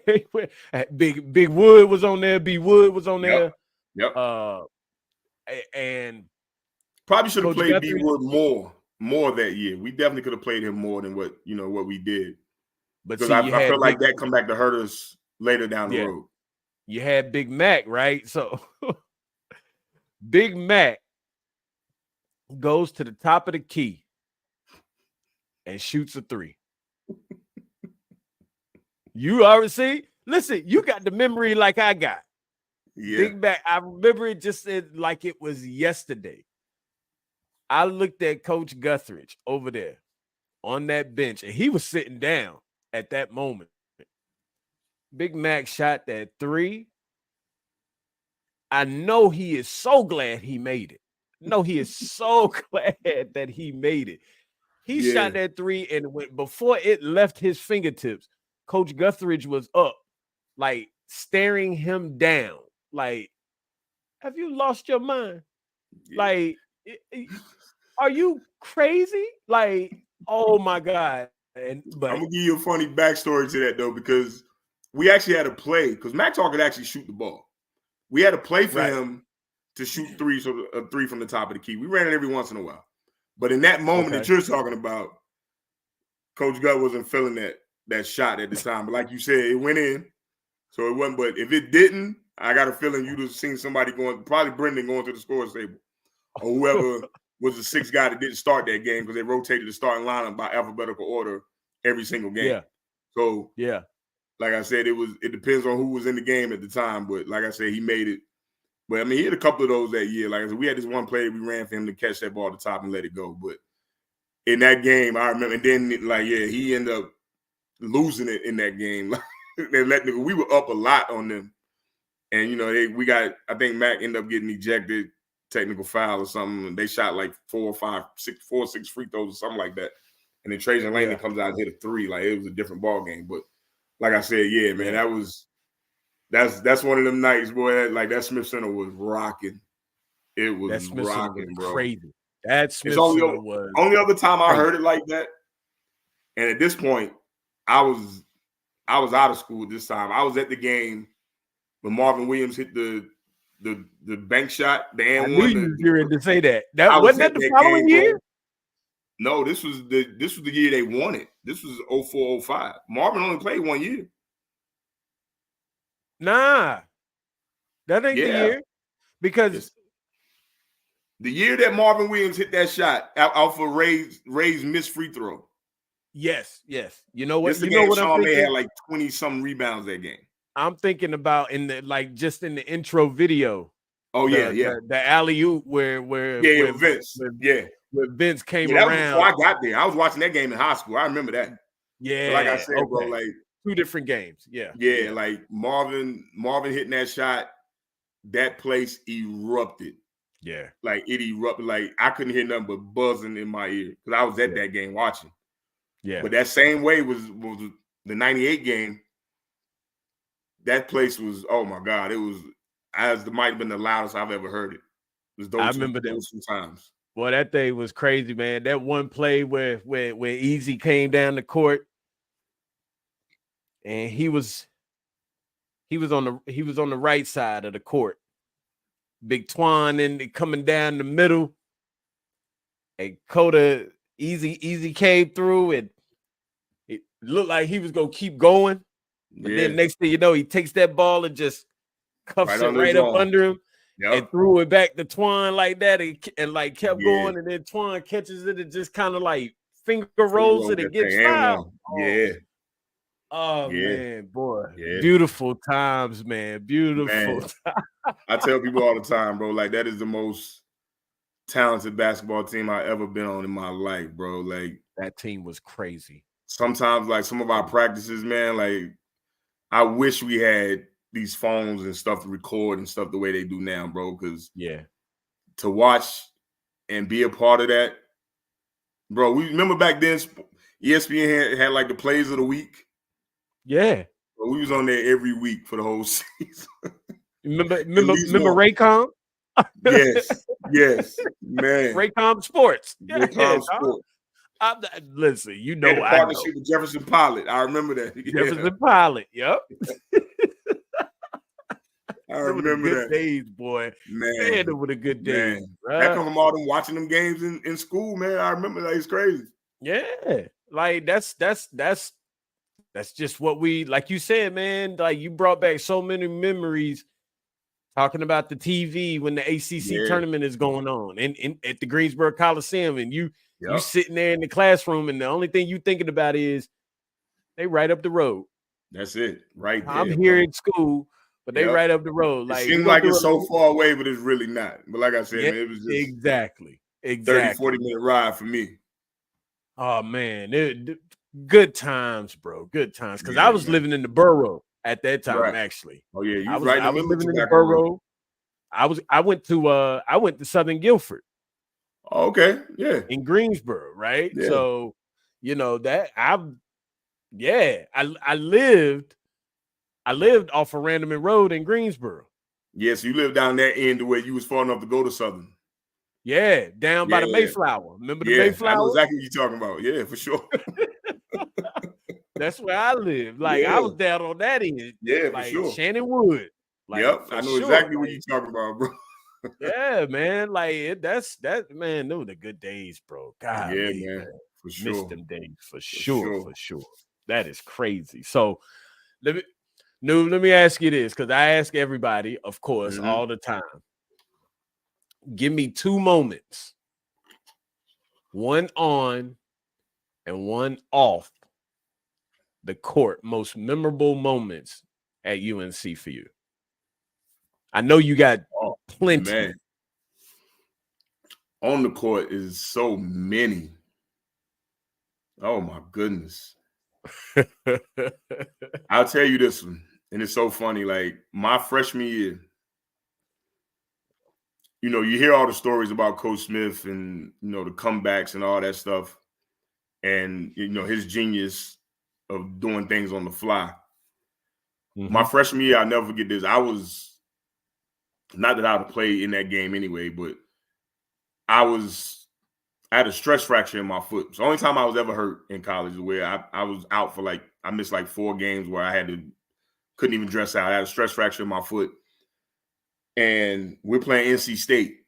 Big Wood was on there. B Wood was on there. Yep. And probably should have played B Wood more more that year. We definitely could have played him more than what we did. But Because see, I feel like that come back to hurt us later down the road. You had Big Mac, right? So Big Mac goes to the top of the key and shoots a 3. You already see? Listen, you got the memory like I got. Yeah. Big Mac, I remember it just like it was yesterday. I looked at Coach Guthridge over there on that bench, and he was sitting down at that moment. Big Mac shot that 3. I know he is so glad he made it. No, he is so glad that he made it. He shot that 3, and before it left his fingertips, Coach Guthridge was up, like staring him down. Like, have you lost your mind? Yeah. Like, are you crazy? Like, oh my God. But I'm gonna give you a funny backstory to that though, because we actually had a play because Mac Talk could actually shoot the ball. We had a play for him to shoot 3, so a 3 from the top of the key. We ran it every once in a while. But in that moment that you're talking about, Coach Gut wasn't feeling that shot at the time. But like you said, it went in. So it wasn't. But if it didn't, I got a feeling you'd have seen somebody probably Brendan going to the scores table. Or whoever was the 6th guy that didn't start that game because they rotated the starting lineup by alphabetical order every single game. Yeah. So yeah. Like I said, it depends on who was in the game at the time. But like I said, he made it. But I mean, he had a couple of those that year. Like I said, we had this one play that we ran for him to catch that ball at the top and let it go. But in that game, I remember, and then he ended up losing it in that game. We were up a lot on them, and I think Mac ended up getting ejected, technical foul or something. And they shot like 4 or 6 free throws or something like that. And then Trajan Langdon comes out and hit a 3. Like it was a different ball game. But like I said, man, that's one of them nights, boy. Like that Smith Center was rocking. It was rocking, bro. Crazy. That Smith Center was only other time I heard it like that. And at this point, I was out of school this time. I was at the game when Marvin Williams hit the bank shot, the and one. I knew you were to say that. That wasn't the following year. Bro. No, this was the year they won it. This was 04-05. Marvin only played 1 year. Nah, that ain't the year. Because the year that Marvin Williams hit that shot off of Ray's missed free throw. Yes. You know what? This you know what Sean May had like 20-something rebounds that game. I'm thinking about just in the intro video. Oh yeah. The alley-oop where Vince. Where Vince came around. Before I got there. I was watching that game in high school. I remember that. Yeah. So like I said, bro, like 2 different games. Yeah. Like Marvin hitting that shot, that place erupted. Yeah. Like it erupted. Like I couldn't hear nothing but buzzing in my ear because I was at that game watching. Yeah. But that same way was the 98 game. That place was, oh my God, it might have been the loudest I've ever heard it. I remember those times. Boy, that thing was crazy, man. That one play where Easy came down the court and he was on the right side of the court. Big Twan and coming down the middle. And Coda Easy came through and it looked like he was gonna keep going. But then next thing you know, he takes that ball and just cuffs it right up under him. Yep. And threw it back to Twan like that and like kept going. And then Twan catches it and just kind of like finger rolls it and gets fouled. Oh, man, boy. Yeah. Beautiful times, man. Beautiful times. I tell people all the time, bro, like that is the most talented basketball team I've ever been on in my life, bro. Like that team was crazy. Sometimes, like some of our practices, man, like I wish we had these phones and stuff to record and stuff the way they do now, bro. Because to watch and be a part of that, bro. We remember back then, ESPN had like the plays of the week. Yeah, bro, we was on there every week for the whole season. Remember Raycom? yes, man. Raycom Sports. Raycom Sports. Listen, you know, I partnership with Jefferson Pilot. I remember that. Jefferson Pilot. Yep. I remember good that. days, boy. Man, they were the good days. That come from all them watching them games in school, man. I remember that. It's crazy. Yeah, like that's just what we, like you said, man. Like you brought back so many memories talking about the TV when the ACC tournament is going on and at the Greensboro Coliseum, and you sitting there in the classroom, and the only thing you thinking about is they right up the road. That's it, right there. I'm here at school, but they right up the road. It Like seems like it's so far away, but it's really not. But like I said, man, it was just exactly 30, 40-minute ride for me. Oh man, good times, bro. Good times. Because I was living in the borough at that time, actually. Oh yeah, you I was right. I was living in the borough. I went to Southern Guilford. Oh, okay, yeah, in Greensboro, right? Yeah. So, you know that I lived off of Randleman Road in Greensboro. Yes, you lived down that end to where you was far enough to go to Southern. Yeah, down by the Mayflower. Remember the Mayflower? I know exactly what you're talking about. Yeah, for sure. That's where I lived. Like I was down on that end. Yeah, like for sure. Shannon Wood. Like, I know exactly what you're talking about, bro. Yeah, man. Like man. Those were the good days, bro. God, man. For sure. Missed them days for sure. That is crazy. So let me ask you this, because I ask everybody, of course, all the time. Give me 2 moments, one on and one off the court, most memorable moments at UNC for you. I know you got plenty. Man. On the court is so many. Oh my goodness. I'll tell you this one, and it's so funny. Like my freshman year, you know, you hear all the stories about Coach Smith and, you know, the comebacks and all that stuff, and, you know, his genius of doing things on the fly. My freshman year, I'll never forget this. I was, not that I would play in that game anyway, but I had a stress fracture in my foot. It's the only time I was ever hurt in college, where I was out for I missed 4 games where I couldn't even dress out. I had a stress fracture in my foot. And we're playing NC State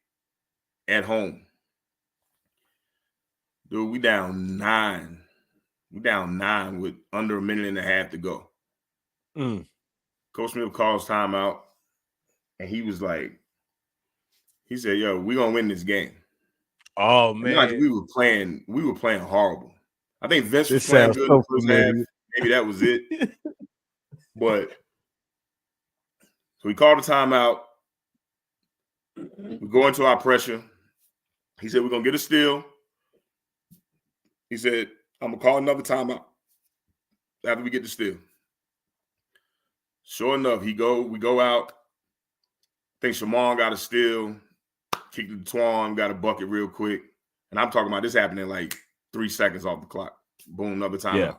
at home. Dude, we down 9. We down 9 with under a minute and a half to go. Coach Smith calls timeout, and he was like, he said, "Yo, we're gonna win this game." Oh man, we were playing horrible. I think Vince was playing good in the first half. Maybe that was it. But so we called a timeout. We go into our pressure. He said, "We're gonna get a steal." He said, "I'm gonna call another timeout after we get the steal." Sure enough, we go out. I think Shamon got a steal, kicked it to Twan, got a bucket real quick. And I'm talking about this happening in 3 seconds off the clock. Boom, another timeout. Yeah.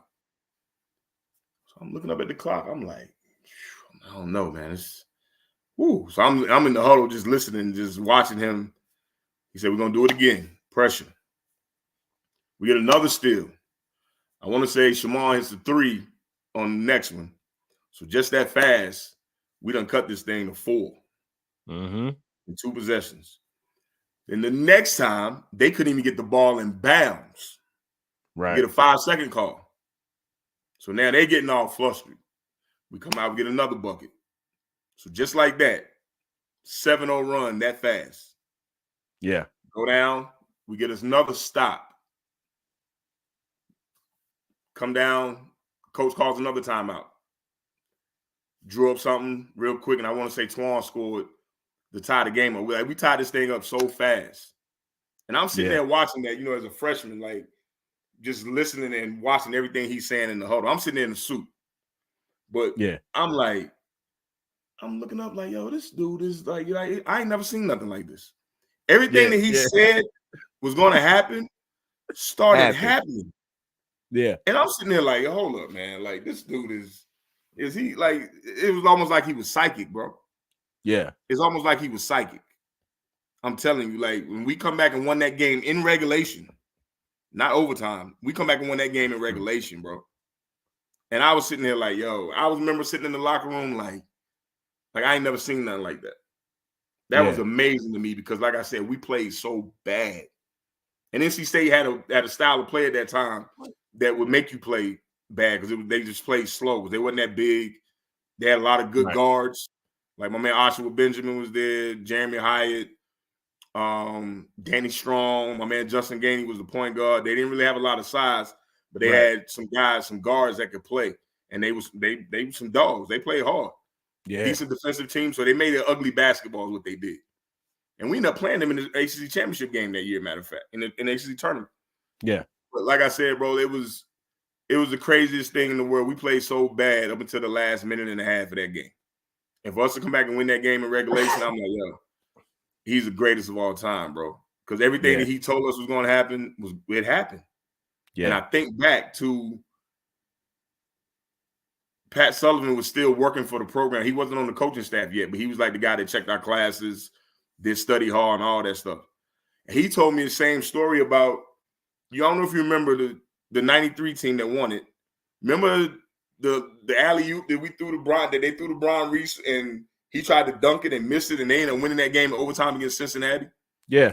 So I'm looking up at the clock. I'm like, I don't know, man. So I'm in the huddle just listening, just watching him. He said, "We're gonna do it again. Pressure." We get another steal. I want to say Shamon hits the 3 on the next one. So just that fast, we done cut this thing to 4 in 2 possessions. Then the next time, they couldn't even get the ball in bounds. Right. Get a 5-second call. So now they're getting all flustered. We come out, we get another bucket. So just like that, 7-0 run that fast. Yeah. Go down, we get us another stop. Come down, coach calls another timeout. Drew up something real quick, and I want to say Twan scored to tie the game up. We tied this thing up so fast. And I'm sitting there watching that, as a freshman, just listening and watching everything he's saying in the huddle. I'm sitting there in the suit. But I'm looking up yo, this dude is I ain't never seen nothing like this. Everything that he said was going to happen started happening. Yeah. And I'm sitting there hold up, man. This dude is he it was almost like he was psychic, bro. Yeah. It's almost like he was psychic. I'm telling you, when we come back and won that game in regulation, not overtime, we come back and won that game in regulation, bro. And I was sitting there yo, I remember sitting in the locker room Like, I ain't never seen nothing like that. That was amazing to me because, like I said, we played so bad. And NC State had a style of play at that time that would make you play bad because they just played slow. They wasn't that big. They had a lot of good guards. Like my man Oshawa Benjamin was there, Jeremy Hyatt, Danny Strong, my man Justin Gainey was the point guard. They didn't really have a lot of size, but they had some guys, some guards that could play. And they were some dogs. They played hard. Yeah. Decent defensive team. So they made it ugly basketball is what they did. And we ended up playing them in the ACC championship game that year, matter of fact, in the ACC tournament. Yeah. But like I said, bro, it was the craziest thing in the world. We played so bad up until the last minute and a half of that game. And for us to come back and win that game in regulation, I'm like, yo, he's the greatest of all time, bro. Because everything that he told us was going to happen, it happened. Yeah. And I think back to Pat Sullivan was still working for the program. He wasn't on the coaching staff yet, but he was like the guy that checked our classes, did study hall and all that stuff. And he told me the same story about, you don't know if you remember the 93 team that won it. Remember the alley-oop that we threw to Brian, that they threw to Brian Reese and he tried to dunk it and missed it and they ended up winning that game in overtime against Cincinnati? Yeah.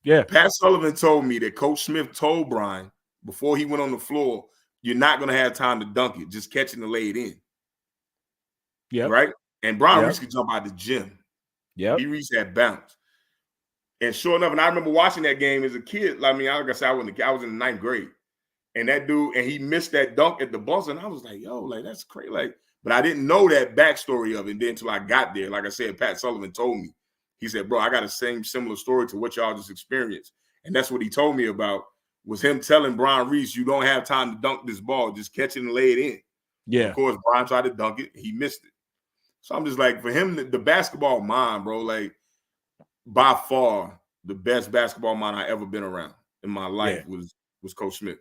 Yeah. Pat Sullivan told me that Coach Smith told Brian before he went on the floor, you're not going to have time to dunk it. Just catch it and lay it in. Yeah. Right? And Brian Reese could jump out the gym. Yeah. He reached that bounce. And sure enough, and I remember watching that game as a kid. I mean, like I said, I was in the ninth grade. And that dude, and he missed that dunk at the buzzer. And I was like, yo, like, that's crazy. Like, but I didn't know that backstory of it then until I got there. Like I said, Pat Sullivan told me. He said, bro, I got a similar story to what y'all just experienced. And that's what he told me about, was him telling Brian Reese, you don't have time to dunk this ball. Just catch it and lay it in. Yeah. Of course, Brian tried to dunk it. He missed it. So I'm just like, for him, the basketball mind, bro, like, by far the best basketball mind I ever been around in my life was Coach Smith.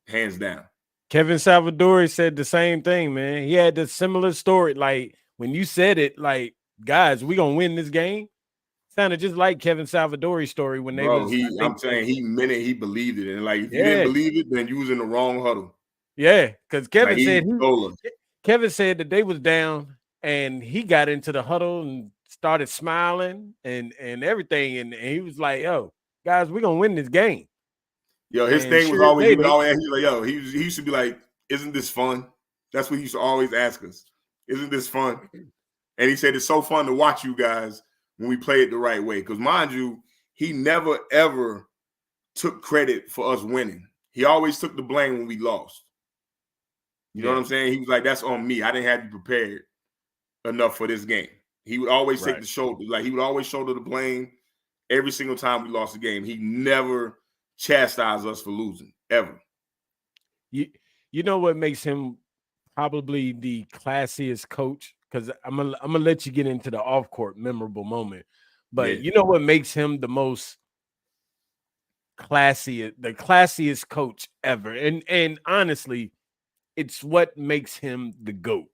Hands down. Kevin Salvadori said the same thing, man. He had the similar story. Like, when you said it, like, guys, we gonna win this game. Sounded just like Kevin Salvadori's story when they was. I'm saying he meant it. He believed it, and like if you didn't believe it, then you was in the wrong huddle. Yeah, because Kevin like Kevin said that they was down, and he got into the huddle and started smiling and everything, and he was like, "Yo, guys, we gonna win this game." Yo, his thing was always he would always he was like, "Yo," he used to be like, "Isn't this fun?" That's what he used to always ask us. "Isn't this fun?" And he said, "It's so fun to watch you guys when we play it the right way." Because mind you, he never ever took credit for us winning. He always took the blame when we lost. You know what I'm saying? He was like, "That's on me. I didn't have you prepared enough for this game." He would always take the shoulder. Like, he would always shoulder the blame every single time we lost the game. He never chastised us for losing, ever. You know what makes him probably the classiest coach? Because I'm gonna let you get into the off-court memorable moment. But you know what makes him the most classiest coach ever? And honestly, it's what makes him the GOAT.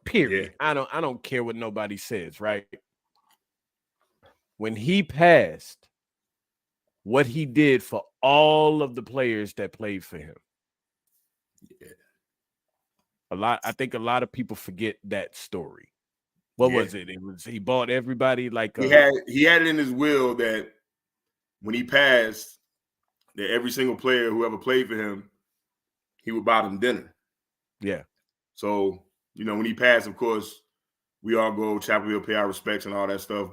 Period. Yeah. I don't care what nobody says, right? When he passed, what he did for all of the players that played for him. Yeah. I think a lot of people forget that story. What was it? It was he bought everybody like he had it in his will that when he passed, that every single player who ever played for him, he would buy them dinner. Yeah. So, you know, when he passed, of course, we all go Chapel Hill, pay our respects and all that stuff.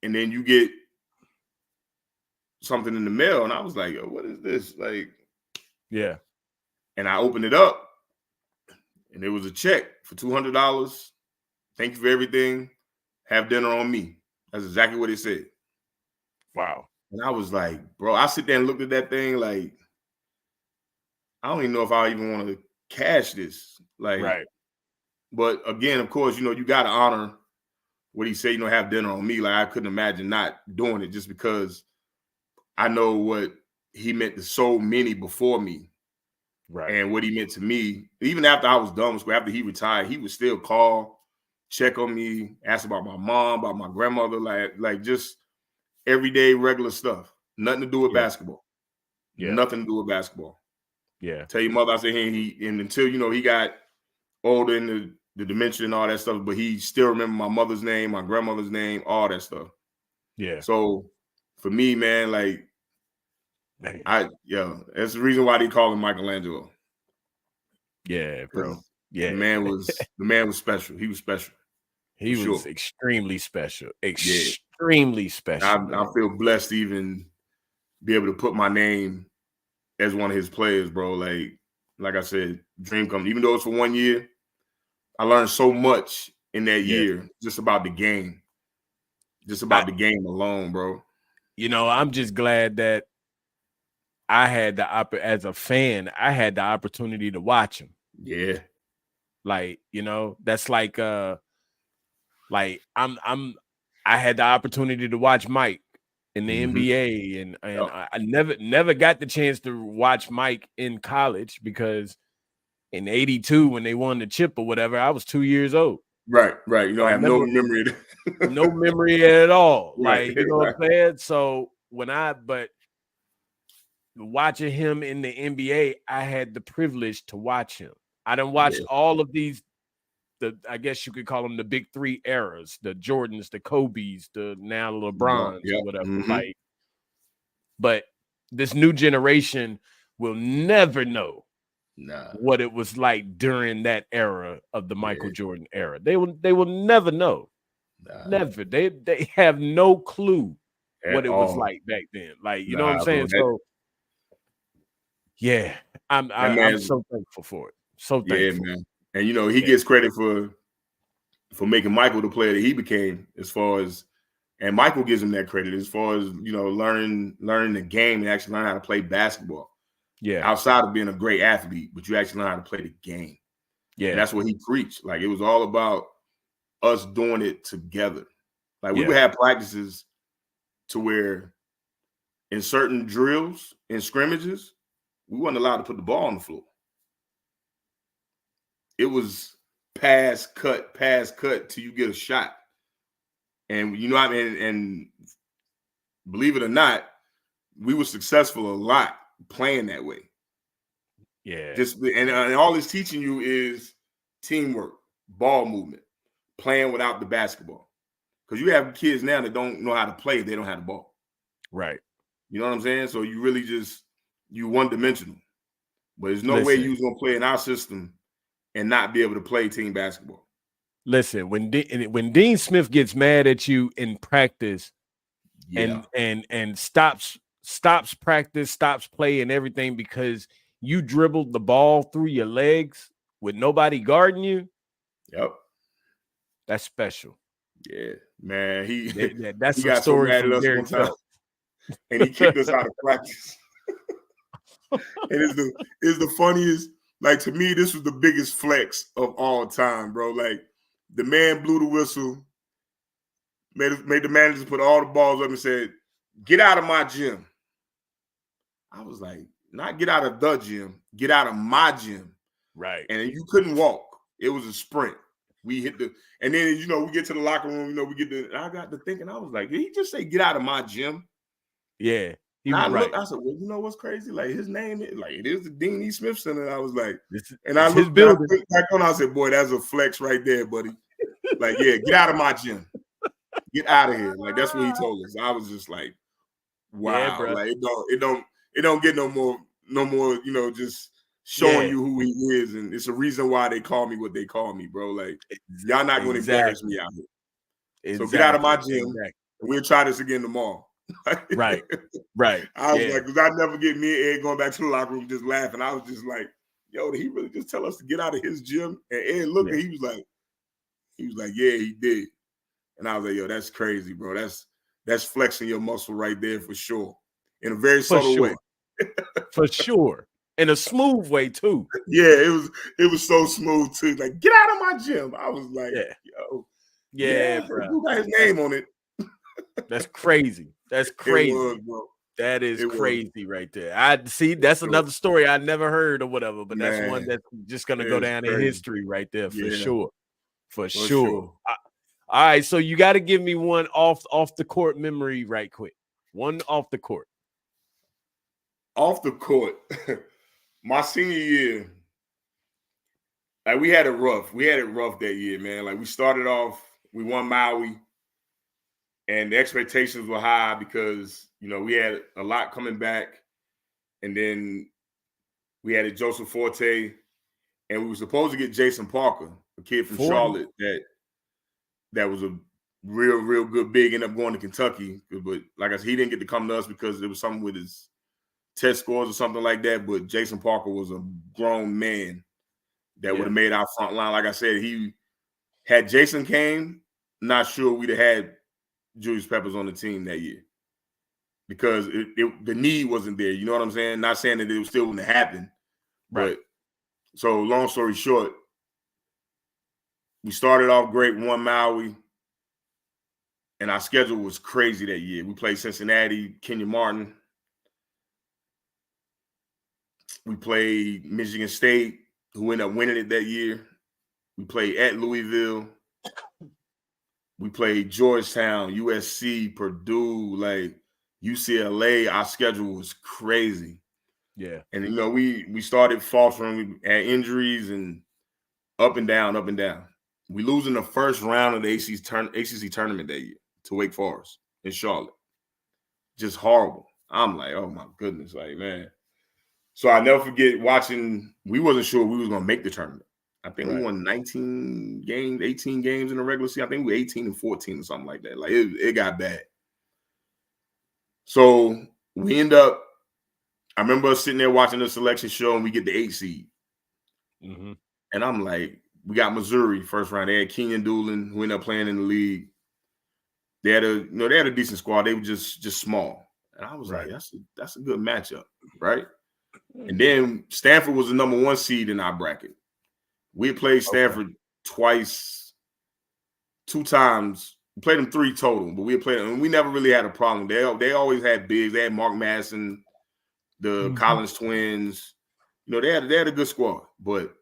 And then you get something in the mail, and I was like, yo, what is this? Like, yeah. And I opened it up, and it was a check for $200. Thank you for everything. Have dinner on me. That's exactly what it said. Wow. And I was like, bro, I sit there and looked at that thing like, I don't even know if I even want to cash this. Like, right. But again, of course, you know, you got to honor what he said, you know, have dinner on me. Like, I couldn't imagine not doing it just because I know what he meant to so many before me. Right. And what he meant to me. Even after I was done with school, after he retired, he would still call, check on me, ask about my mom, about my grandmother, like just everyday regular stuff. Nothing to do with basketball. Yeah. Nothing to do with basketball. Yeah. Tell your mother I said and until, you know, he got older in the the dementia and all that stuff, but he still remember my mother's name, my grandmother's name, all that stuff. Yeah. So for me, man, like Man. that's the reason why they call him Michelangelo. Yeah, bro. Yeah. The man was special. He was special. He was extremely special. Extremely special. I feel blessed to even be able to put my name as one of his players, bro. Like I said, dream come. Even though it's for 1 year, I learned so much in that year just about the game. Just about the game alone, bro. You know, I'm just glad that I had as a fan, I had the opportunity to watch him. Yeah. Like, you know, that's like I had the opportunity to watch Mike in the NBA, and I never got the chance to watch Mike in college because in '82 when they won the chip or whatever, I was 2 years old. Right. You don't have no memory of it. No memory at all. Right, Like, you know what I'm saying? So but watching him in the NBA, I had the privilege to watch him. I done watched all of these, I guess you could call them the big three eras, the Jordans, the Kobe's, the now LeBrons, or whatever. Like, but this new generation will never know what it was like during that era of the Michael Jordan era. They will never know. Never. They have no clue what it was like back then. Like, you know what I'm saying? Bro, so I'm so thankful for it. So thankful. Man. And you know, he gets credit for making Michael the player that he became, and Michael gives him that credit as far as, you know, learning the game and actually learn how to play basketball. Yeah. Outside of being a great athlete, but you actually learn how to play the game. Yeah. And that's what he preached. Like, it was all about us doing it together. Like, we would have practices to where in certain drills and scrimmages, we weren't allowed to put the ball on the floor. It was pass, cut till you get a shot. And you know what I mean? And believe it or not, we were successful a lot playing that way. Yeah. And all it's teaching you is teamwork, ball movement, playing without the basketball. Because you have kids now that don't know how to play if they don't have the ball. Right. You know what I'm saying? So you really you one-dimensional. But there's no way you was going to play in our system and not be able to play team basketball. Listen, when Dean Smith gets mad at you in practice and stops practice, stops play and everything because you dribbled the ball through your legs with nobody guarding you. Yep. That's special. Yeah, man. That's he a story from Derek time, and he kicked us out of practice. And it's the funniest. Like, to me, this was the biggest flex of all time, bro. Like, the man blew the whistle, made the managers put all the balls up and said, "Get out of my gym." I was like, not get out of the gym, get out of my gym. Right. And you couldn't walk. It was a sprint. We hit and then, you know, we get to the locker room, you know, I got to thinking, I was like, did he just say, "Get out of my gym"? Yeah. I said, well, you know what's crazy? Like, his name, it is the Dean E. Smith Center. I was like, I looked back on, I said, boy, that's a flex right there, buddy. Like, yeah, get out of my gym. Get out of here. Like, that's what he told us. I was just like, wow. Yeah, like, it don't get no more, you know, just showing you who he is. And it's a reason why they call me what they call me, bro. Like, y'all not going to embarrass me out here. So get out of my gym. And we'll try this again tomorrow. Right. I was like, because I never get me and Ed going back to the locker room just laughing. I was just like, yo, did he really just tell us to get out of his gym? And Ed looked and he was like, yeah, he did. And I was like, yo, that's crazy, bro. That's flexing your muscle right there for sure. In a very subtle way. For sure. In a smooth way too. Yeah, it was so smooth too. Like, get out of my gym. I was like, yo. Yeah, bro. Who got his name on it? That's crazy. That's crazy. It was, bro. That is crazy right there. I see. That's another story I never heard or whatever, but that's one that's just gonna go down in history right there for sure. For sure. All right, so you got to give me one off the court memory right quick. One off the court. Off the court. My senior year, Like we had it rough. We had it rough that year, man. Like we started off, we won Maui, and the expectations were high because we had a lot coming back, and then we had a Joseph Forte, and we were supposed to get Jason Parker, a kid from Charlotte that was a real good big. Ended up going to Kentucky, but like I said, he didn't get to come to us because there was something with his test scores or something like that. But Jason Parker was a grown man that would have made our front line. Like I said, had Jason came, not sure we'd have had Julius Peppers on the team that year because the need wasn't there. You know what I'm saying? Not saying that it still wouldn't happen, Right. but so long story short, we started off great, won Maui, and our schedule was crazy that year. We played Cincinnati, Kenyon Martin. We played Michigan State, who ended up winning it that year. We played at Louisville. We played Georgetown, USC, Purdue, like UCLA. Our schedule was crazy. Yeah. And, we started faltering. We had injuries and up and down, up and down. We lose in the first round of the ACC tournament that year to Wake Forest in Charlotte. Just horrible. I'm like, oh, my goodness. Like, man. So I never forget watching. We wasn't sure we was going to make the tournament. I think we won 19 games, 18 games in the regular season. I think we were 18 and 14 or something like that. Like, it got bad. So we end up, I remember us sitting there watching the selection show, and we get the 8 seed. Mm-hmm. And I'm like, we got Missouri first round. They had Kenyon Doolin, who ended up playing in the league. They had a decent squad. They were just small. And I was like, that's a good matchup, right? And then Stanford was the number 1 seed in our bracket. We had played Stanford twice, 2 times. We played them 3 total, but we had played them, and we never really had a problem. They always had bigs. They had Mark Madison, the Collins twins. They had a good squad, but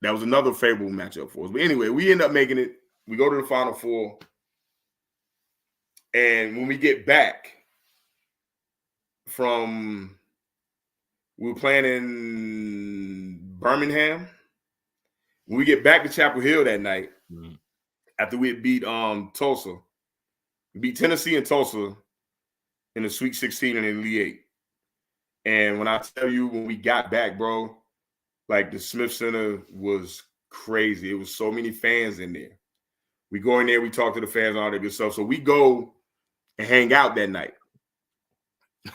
that was another favorable matchup for us. But anyway, we end up making it. We go to the Final Four, and when we get back from, we were playing in Birmingham. When we get back to Chapel Hill that night, after we had beat Tulsa, we beat Tennessee and Tulsa in the Sweet 16 and in Elite 8. And when I tell you, when we got back, bro, like the Smith Center was crazy. It was so many fans in there. We go in there, we talk to the fans, all that good stuff. So we go and hang out that night.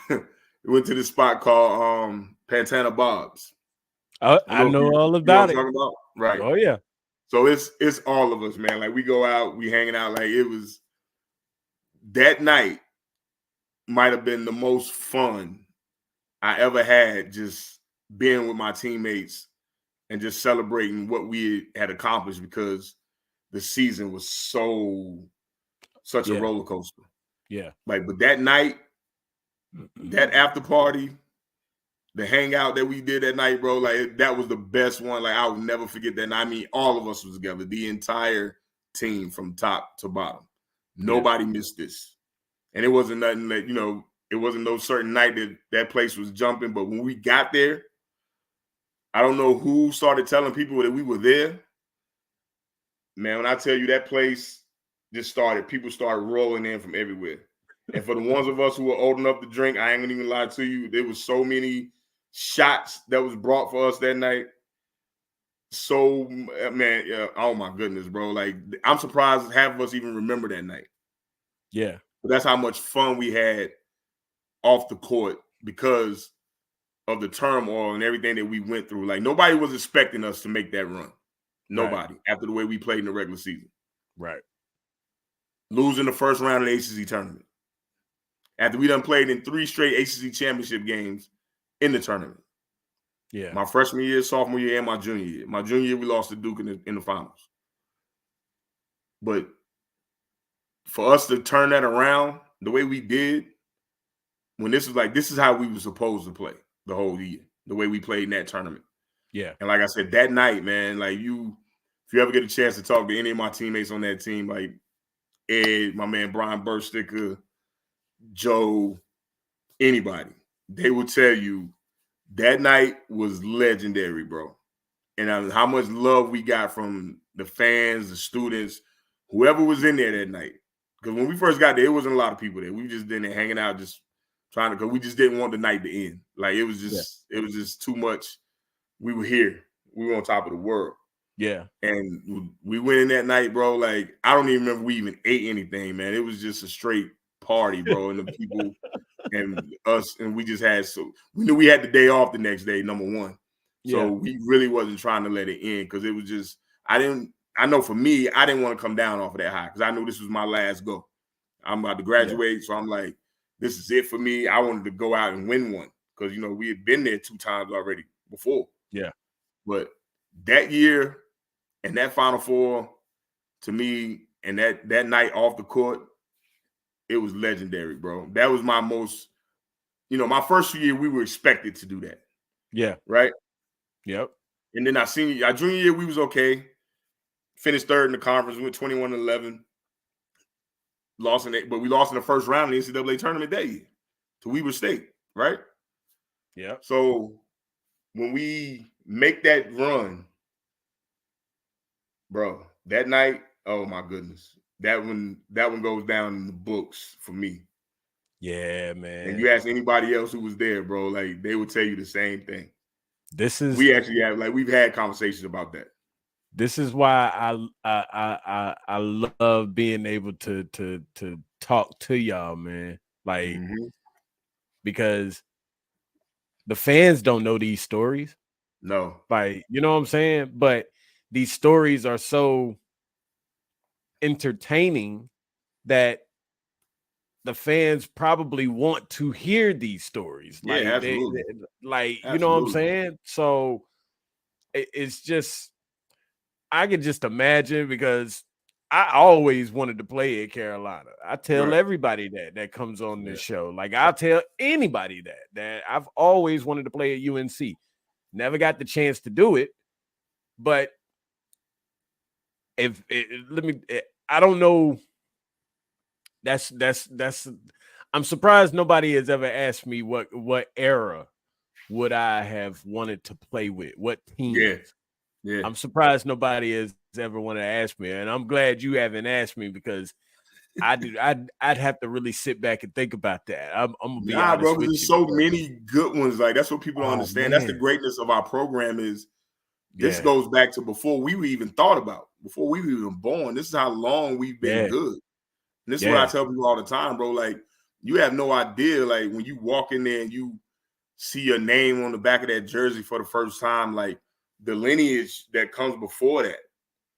We went to this spot called Pantana Bob's. I know all about it. Talking about? Right. Oh, yeah. So it's all of us, man. Like we go out, we hanging out. Like it was, that night might have been the most fun I ever had, just being with my teammates and just celebrating what we had accomplished, because the season was such a roller coaster. Yeah. Like, but that night, that after party, the hangout that we did that night, bro, like that was the best one. Like I will never forget that night. I mean, all of us was together, the entire team from top to bottom. Nobody missed this. And it wasn't nothing that, it wasn't no certain night that place was jumping. But when we got there, I don't know who started telling people that we were there. Man, when I tell you that place just started, people started rolling in from everywhere. And for the ones of us who were old enough to drink, I ain't gonna even lie to you, there was so many shots that was brought for us that night. So, man, oh my goodness, bro. Like, I'm surprised half of us even remember that night. Yeah. But that's how much fun we had off the court because of the turmoil and everything that we went through. Like, nobody was expecting us to make that run. Nobody, after the way we played in the regular season. Right. Losing the first round of the ACC tournament. After we done played in 3 straight ACC championship games in the tournament. Yeah. My freshman year, sophomore year, and my junior year. My junior year, we lost to Duke in the finals. But for us to turn that around the way we did, when this is how we were supposed to play the whole year, the way we played in that tournament. Yeah. And like I said, that night, man, like if you ever get a chance to talk to any of my teammates on that team, like Ed, my man Brian Bursticker, Joe, anybody, they will tell you that night was legendary, bro. and how much love we got from the fans, the students, whoever was in there that night. Because when we first got there, it wasn't a lot of people there. We were just in there hanging out, just trying to, because we just didn't want the night to end. Like it was just too much. We were here. We were on top of the world. Yeah. And we went in that night, bro. Like, I don't even remember we even ate anything, man. It was just a straight party, bro. And the people and us, and we just had, so we knew we had the day off the next day, number one. So we really wasn't trying to let it end, because it was just, I know for me, I didn't want to come down off of that high, because I knew this was my last go. I'm about to graduate. So I'm like, this is it for me. I wanted to go out and win one, because, you know, we had been there 2 times already before. Yeah. But that year and that Final Four, to me, and that night off the court, it was legendary, bro. That was my most, you know, my first year, we were expected to do that. Yeah. Right? Yep. And then our junior year, we was okay. Finished third in the conference, we went 21-11. But we lost in the first round of the NCAA tournament that year to Weber State, right? Yeah. So when we make that run, bro, that night, oh my goodness. That one goes down in the books for me. Yeah, man. And you ask anybody else who was there, bro, like they would tell you the same thing. We actually have, like, we've had conversations about that. This is why I love being able to talk to y'all, man. Like, because the fans don't know these stories. No. Like, you know what I'm saying? But these stories are so entertaining that the fans probably want to hear these stories. Yeah, like, absolutely. You know what I'm saying? So it's just, I could just imagine, because I always wanted to play at Carolina. I tell everybody that comes on this show. Like, I'll tell anybody that I've always wanted to play at UNC. Never got the chance to do it. But I don't know. That's I'm surprised nobody has ever asked me what era would I have wanted to play with, what team. Yeah. I'm surprised nobody has ever wanted to ask me, and I'm glad you haven't asked me, because I'd have to really sit back and think about that. I'm gonna be honest, bro, with there's you, so many good ones. Like, that's what people don't understand. Man. That's the greatness of our program. Is this goes back to before we were even thought about, before we were even born. This is how long we've been good. And this is what I tell people all the time, bro. Like, you have no idea. Like, when you walk in there and you see your name on the back of that jersey for the first time, like, the lineage that comes before that.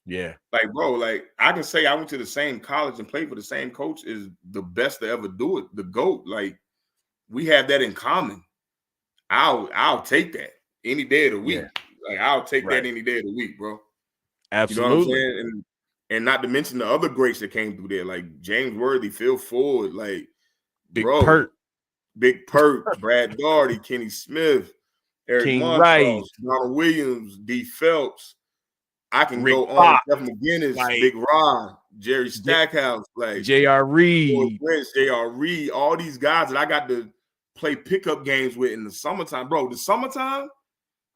Yeah. Like, bro, like, I can say I went to the same college and played for the same coach is the best to ever do it. The GOAT. Like, we have that in common. I'll take that any day of the week. Like, I'll take that any day of the week, bro. Absolutely. You know what I'm saying? And not to mention the other greats that came through there, like James Worthy, Phil Ford, like Big Pert, Brad Daugherty, Kenny Smith, Eric King Montross, Donald Williams, D. Phelps. I can Rick go Fox, on. Steph McGinnis, Big Rod, Jerry Stackhouse, like J.R. Reed, J.R. Reed, all these guys that I got to play pickup games with in the summertime. Bro, the summertime,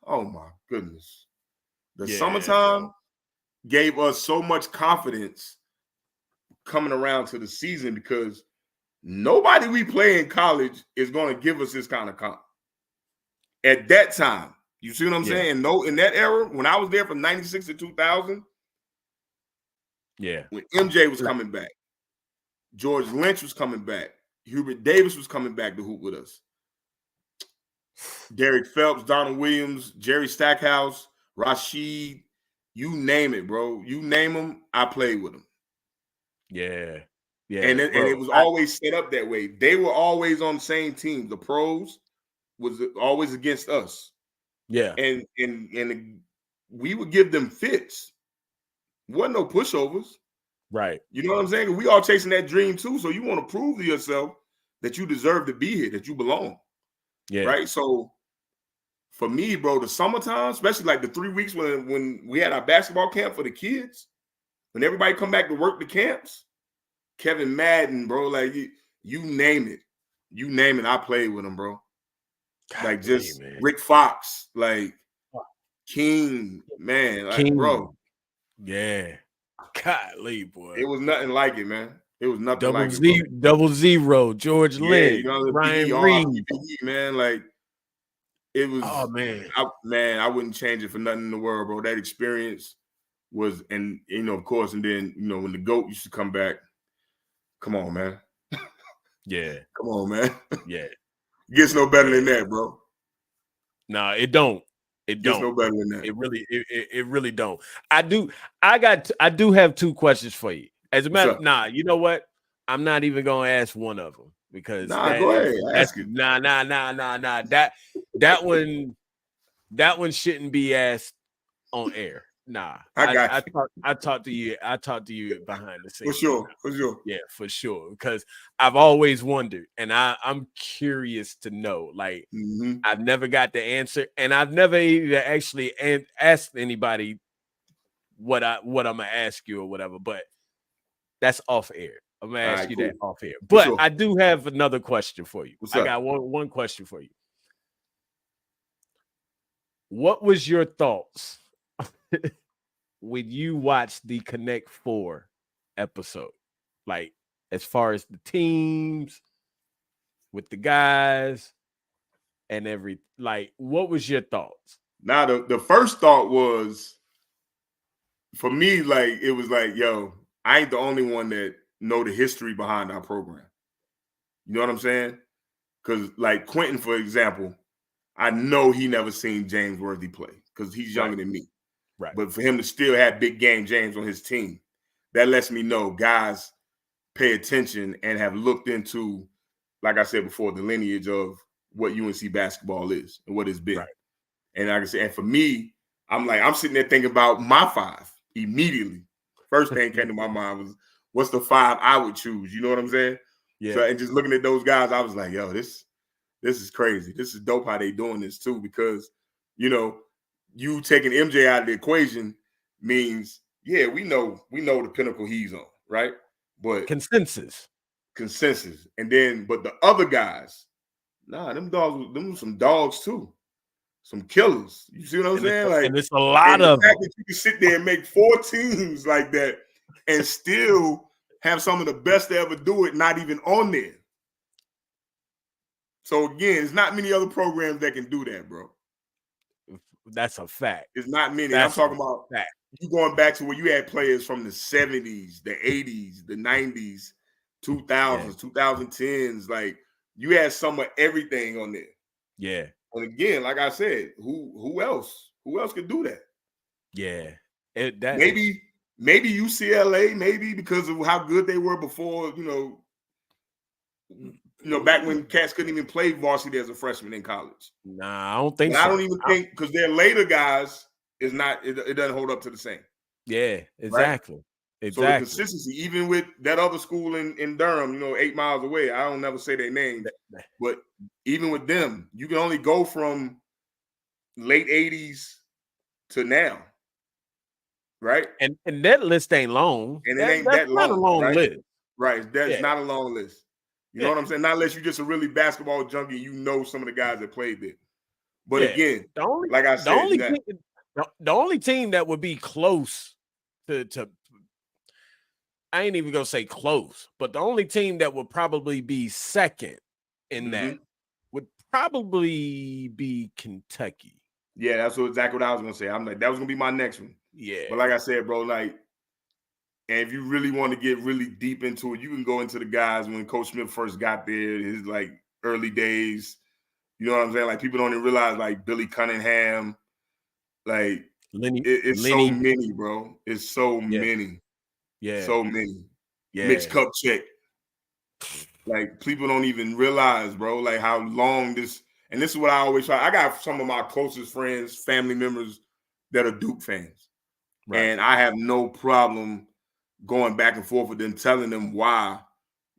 oh my goodness. The summertime gave us so much confidence coming around to the season, because nobody we play in college is going to give us this kind of comp. At that time, you see what I'm saying? No, in that era, when I was there from 96 to 2000, when MJ was coming back, George Lynch was coming back, Hubert Davis was coming back to hoop with us, Derek Phelps, Donald Williams, Jerry Stackhouse, Rashid, you name it, bro. You name them, I played with them. Yeah. And it was always set up that way. They were always on the same team. The pros was always against us. Yeah. And we would give them fits. Wasn't no pushovers. Right. You know what I'm saying? We all chasing that dream too. So you want to prove to yourself that you deserve to be here, that you belong. Yeah. Right. So for me, bro, the summertime, especially like the 3 weeks when we had our basketball camp for the kids, when everybody come back to work the camps, Kevin Madden, bro, like you name it. You name it, I played with him, bro. Like, just Rick Fox, like King, man, like, King. bro. Yeah. Golly, boy. It was nothing like it, man. It was nothing Double like Z, it, bro. Double Zero, George Yeah, Lynch, you know, the Ryan PE, Reed. PE, man, like it was. Oh man, I wouldn't change it for nothing in the world, bro. That experience was, and of course, and then when the GOAT used to come back, come on, man. Yeah, come on, man. Yeah, Gets no better than that, bro. Nah, it don't. It Gets don't. no better than that. It really don't. I do have two questions for you. As a matter, you know what? I'm not even gonna ask one of them because go ahead, ask it. Nah. That one shouldn't be asked on air. Nah, I talked to you behind the scenes. For sure. Yeah, for sure. Because I've always wondered, and I'm curious to know. Like, I've never got the answer, and I've never even actually asked anybody what I'm gonna ask you or whatever. But that's off air. I'm gonna ask you that off air. But I do have another question for you. I got one question for you. What was your thoughts when you watched the Connect 4 episode? Like, as far as the teams with the guys and what was your thoughts? Now, the first thought was, for me, like, it was like, yo, I ain't the only one that know the history behind our program. You know what I'm saying? Because, like, Quentin, for example, I know he never seen James Worthy play because he's younger than me. Right. But for him to still have Big Game James on his team, that lets me know guys pay attention and have looked into, like I said before, the lineage of what UNC basketball is and what it's been. Right. And like I said, and for me, I'm sitting there thinking about my five immediately. First thing came to my mind was, what's the five I would choose? You know what I'm saying? Yeah. So, and just looking at those guys, I was like, yo, this is crazy. This is dope how they doing this too, because, you taking MJ out of the equation means, yeah, we know the pinnacle he's on, right? But consensus. And then, but the other guys, them were some dogs too. Some killers. You see what I'm saying? And it's a lot of the fact that you can sit there and make 4 teams like that and still have some of the best to ever do it not even on there. So again, there's not many other programs that can do that, bro. That's a fact. It's not many. I'm talking about you going back to where you had players from the 70s, the 80s, the 90s, 2000s, 2010s. Like, you had some of everything on there. Yeah. And again, like I said, who else? Who else could do that? Yeah. Maybe UCLA, maybe because of how good they were before, back when cats couldn't even play varsity as a freshman in college. Nah, I don't think so. I don't even think, because their later guys it doesn't hold up to the same. Yeah, exactly. Right? Exactly. So the consistency, even with that other school in Durham, 8 miles away, I don't never say their names, but even with them, you can only go from late 80s to now. Right? And that list ain't long. And it ain't that long. Not a long list. Right. That's not a long list. You know what I'm saying? Not unless you're just a really basketball junkie, some of the guys that played there. But again, the only team that would be close to I ain't even gonna say close, but the only team that would probably be second in that would probably be Kentucky. Yeah, that's exactly what I was gonna say. I'm like, that was gonna be my next one. Yeah. But like I said, bro, like, and if you really want to get really deep into it, you can go into the guys when Coach Smith first got there, his like early days. You know what I'm saying? Like, people don't even realize, like, Billy Cunningham, like, it's so many, bro. It's so many. Yeah. So many. Yeah. Mitch Kupchak. Like, people don't even realize, bro, like, how long this, and this is what I always try. I got some of my closest friends, family members that are Duke fans. Right. And I have no problem going back and forth with them, telling them why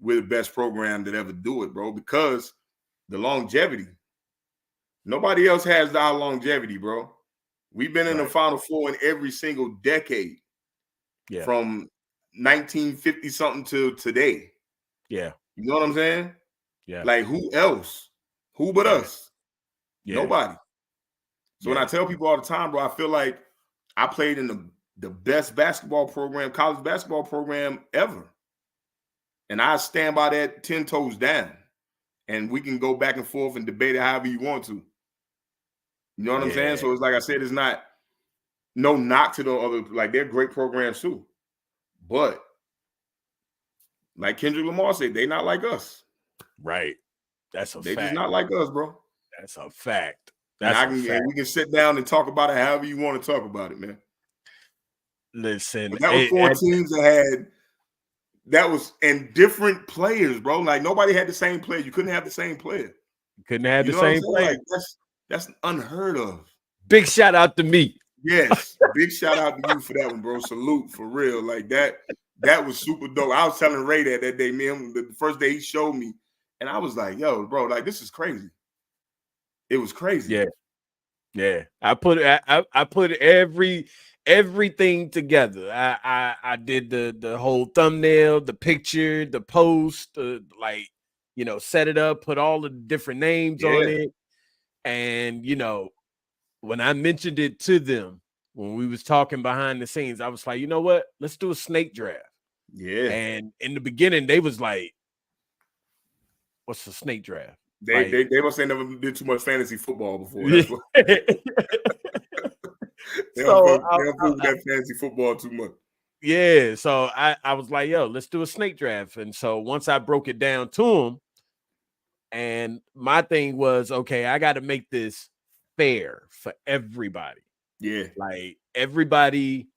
we're the best program that ever do it, bro. Because the longevity. Nobody else has our longevity, bro. We've been in the Final Four in every single decade. Yeah. From 1950 something to today. Yeah. You know what I'm saying? Yeah. Like, who else? Who but us? Yeah. Nobody. So when I tell people all the time, bro, I feel like I played in the best basketball program, college basketball program ever. And I stand by that 10 toes down. And we can go back and forth and debate it however you want to. You know what I'm saying? So it's like I said, it's not no knock to the other, like they're great programs too. But like Kendrick Lamar said, they not like us. Right. That's a They fact. just not like us, bro. That's a fact. And we can sit down and talk about it however you want to talk about it, man. Listen, but that was four teams that was in different players, bro. Like nobody had the same player. You couldn't have the same player. Couldn't have the same player. Like, that's unheard of. Big shout out to me. Yes, big shout out to you for that one, bro. Salute for real. Like that was super dope. I was telling Ray that day, man, the first day he showed me, and I was like, yo, bro, like this is crazy. It was crazy. Yeah. I put everything together. I did the whole thumbnail, the picture, the post, set it up, put all the different names on it. And when I mentioned it to them, when we was talking behind the scenes, I was like, you know what? Let's do a snake draft. Yeah. And in the beginning, they was like, what's a snake draft? They must have never did too much fantasy football before. That's what they don't fool that fantasy football too much. Yeah. So I was like, yo, let's do a snake draft. And so once I broke it down to them, and my thing was, okay, I got to make this fair for everybody. Yeah. Like everybody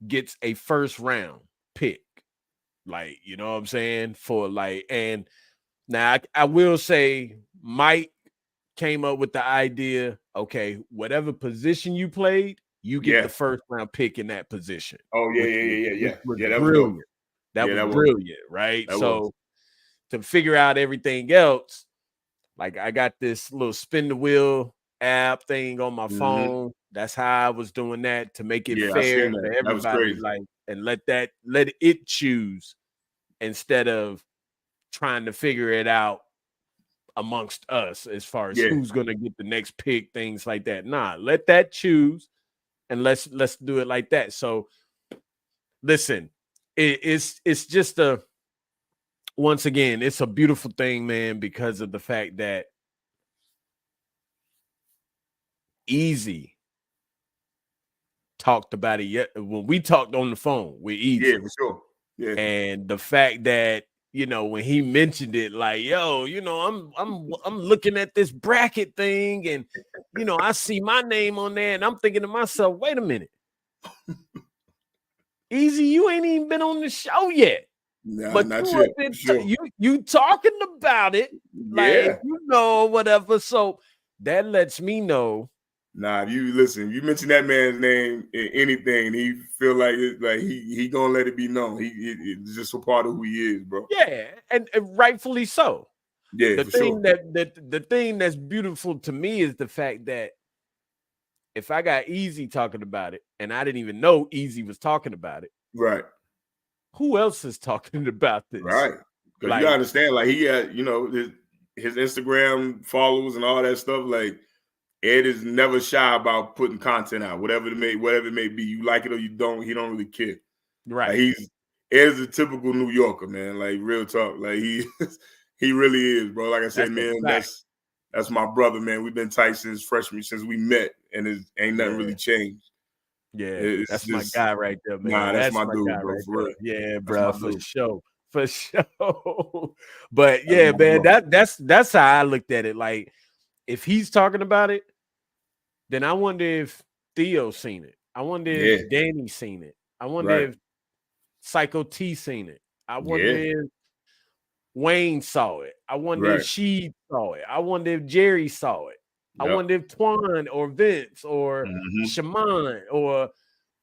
gets a first round pick. Like, you know what I'm saying? And now I will say Mike came up with the idea, okay, whatever position you played, you get the first round pick in that position. Oh, yeah. That was brilliant. That was brilliant, right? To figure out everything else, like I got this little spin the wheel app thing on my phone. That's how I was doing that to make it fair for everybody. Like, and let it choose instead of trying to figure it out amongst us as far as who's gonna get the next pick, things like that. Nah, let that choose, and let's do it like that. So, listen, it's just once again, it's a beautiful thing, man, because of the fact that Easy talked about it when we talked on the phone with Easy. Yeah, for sure. Yeah, and the fact that when he mentioned it, like, yo, I'm looking at this bracket thing, and I see my name on there, and I'm thinking to myself, wait a minute, Easy, you ain't even been on the show yet. Nah, but not yet. Sure. You talking about it, like whatever. So that lets me know. Nah, if you mention that man's name in anything, he feel like it, like he gonna let it be known. It's just a part of who he is, bro. Yeah, and rightfully so. Yeah, the thing that's beautiful to me is the fact that if I got Easy talking about it, and I didn't even know Easy was talking about it, right? Who else is talking about this? Right. Because you understand, like he had, his Instagram followers and all that stuff. Like Ed is never shy about putting content out, whatever it may be. You like it or you don't, he don't really care. Right. Like Ed is a typical New Yorker, man. Like real talk. Like he really is, bro. Like I said, man, that's my brother, man. We've been tight since we met, and it ain't nothing really changed. Yeah, that's my guy right there, man. Nah, that's my dude, bro. Right for real. Yeah, bro, for sure. But yeah, man, that's how I looked at it. Like, if he's talking about it, then I wonder if Theo seen it. I wonder if Danny seen it. I wonder if Psycho T seen it. I wonder if Wayne saw it. I wonder if she saw it. I wonder if Jerry saw it. I wonder if Twan or Vince or Shaman or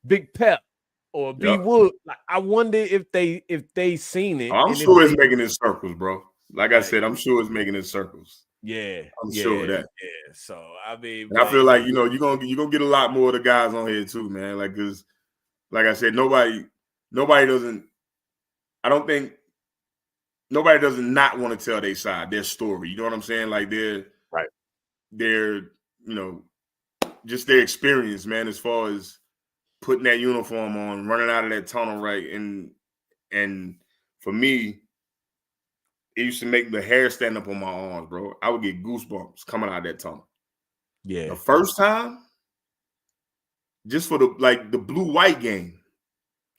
Big Pep or B Wood. Like, I wonder if they seen it. I'm sure it's making its circles, bro. Like I said, I'm sure it's making its circles. Yeah, I'm sure of that. Yeah. So I mean, I feel like you're gonna get a lot more of the guys on here too, man. Like, cause like I said, nobody doesn't. I don't think nobody doesn't not want to tell their side, their story. You know what I'm saying? Like they're just their experience, man, as far as putting that uniform on, running out of that tunnel, right? And for me, it used to make the hair stand up on my arms, bro. I would get goosebumps coming out of that tunnel. Yeah. The first time, just for the blue-white game,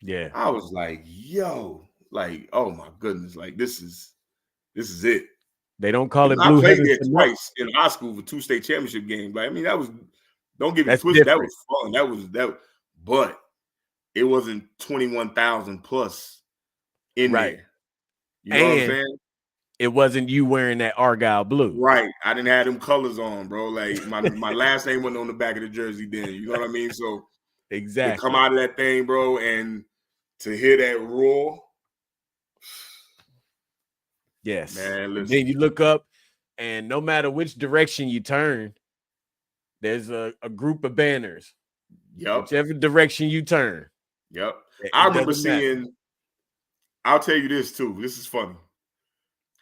Yeah. I was like, yo, like, oh my goodness, like this is it. They don't call it I blue played heaven there for nothing. twice in high school for 2 state championship games. Like, I mean, that was, don't get me That's twisted, different. that was fun. But it wasn't 21,000 plus in Right. there. You know what I'm And saying? it wasn't you wearing that Argyle blue. Right. I didn't have them colors on, bro. Like my last name wasn't on the back of the jersey then. You know what I mean? So Exactly. to come out of that thing, bro, and to hear that roar. Yes. Man, listen. Then you look up, and no matter which direction you turn, there's a group of banners. Yep. Whichever direction you turn. Yep. It I remember doesn't matter. seeing, I'll tell you this too. This is funny.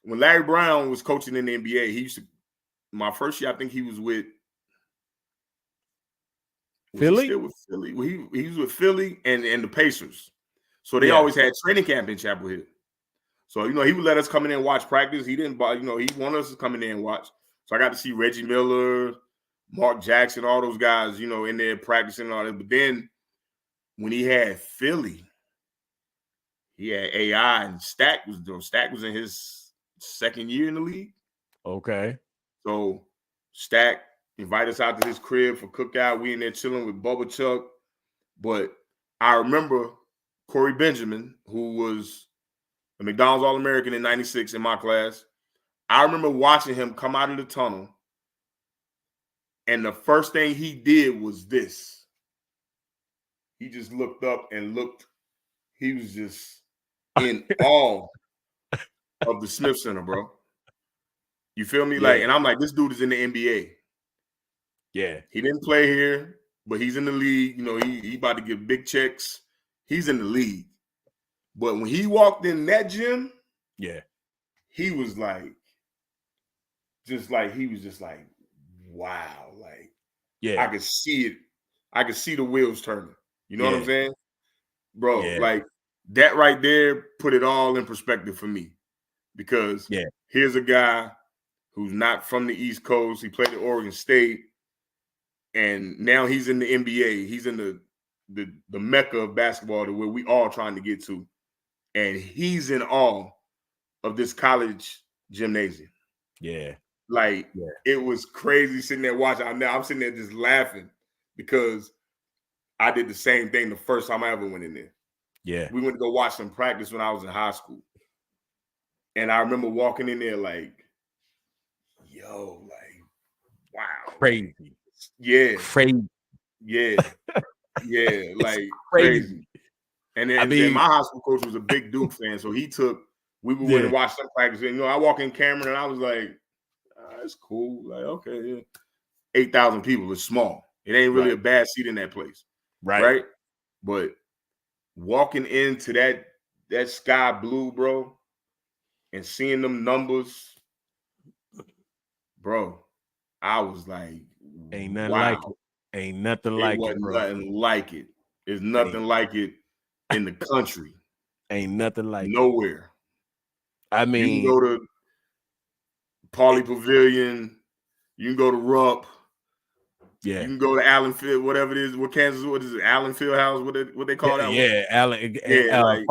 When Larry Brown was coaching in the NBA, he used to, my first year, I think he was with Philly? He still with Philly? Well, he was with Philly and the Pacers. So they Yeah. always had training camp in Chapel Hill. So, you know, he would let us come in and watch practice. He didn't, you know, he wanted us to come in there and watch. So I got to see Reggie Miller, Mark Jackson, all those guys, you know, in there practicing and all that. But then when he had Philly, he had AI and Stack was in his second year in the league. Okay. So Stack invited us out to his crib for cookout. We in there chilling with Bubba Chuck. But I remember Corey Benjamin, who was the McDonald's All-American in 96 in my class. I remember watching him come out of the tunnel, and the first thing he did was this. He just looked up and looked. He was just in awe of the Smith Center, bro. You feel me? Yeah. Like, and I'm like, this dude is in the NBA. Yeah. He didn't play here, but he's in the league. You know, he about to get big checks. He's in the league. But when he walked in that gym, Yeah. he was like, wow. Like, Yeah. I could see it. I could see the wheels turning. You know what I'm Yeah. saying? Bro, Yeah. like that right there put it all in perspective for me. Because here's a guy who's not from the East Coast. He played at Oregon State. And now he's in the NBA. He's in the mecca of basketball to where we all trying to get to. And he's in awe of this college gymnasium. Yeah. Like, it was crazy sitting there watching. I'm sitting there just laughing because I did the same thing the first time I ever went in there. Yeah. We went to go watch some practice when I was in high school. And I remember walking in there like, yo, like, wow. Crazy. Yeah. Crazy. Yeah. Yeah. Like, Crazy. And then, then my high school coach was a big Duke fan. So we went and watched some practice. And, you know, I walk in Cameron and I was like, it's cool. Like, okay, yeah. 8,000 people is small. It ain't really a bad seat in that place. Right? But walking into that sky blue, bro, and seeing them numbers, bro, I was like, ain't nothing wow. like it. Ain't nothing like it, bro. Nothing like it. There's nothing like it in the country. Ain't nothing like nowhere. I mean, you can go to Pauley Pavilion, you can go to Rupp, you can go to Allen Field, whatever it is. What is it? Allen Field House? What they call that? Yeah, Allen. Like,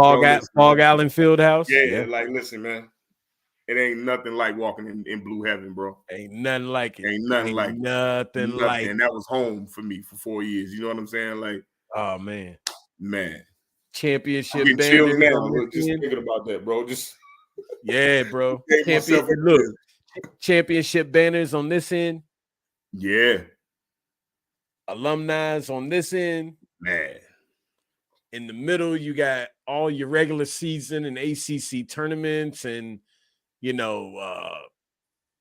Fog Allen Field House. Yeah, like listen, man. It ain't nothing like walking in blue heaven, bro. Ain't nothing like it. Ain't nothing like nothing like it. And that was home for me for 4 years. You know what I'm saying? Like, oh man. banners. Championship banners. Now, just thinking about that, bro. Just bro. Championship banners on this end. Yeah. Alumni's on this end. Man. In the middle, you got all your regular season and ACC tournaments, and you know,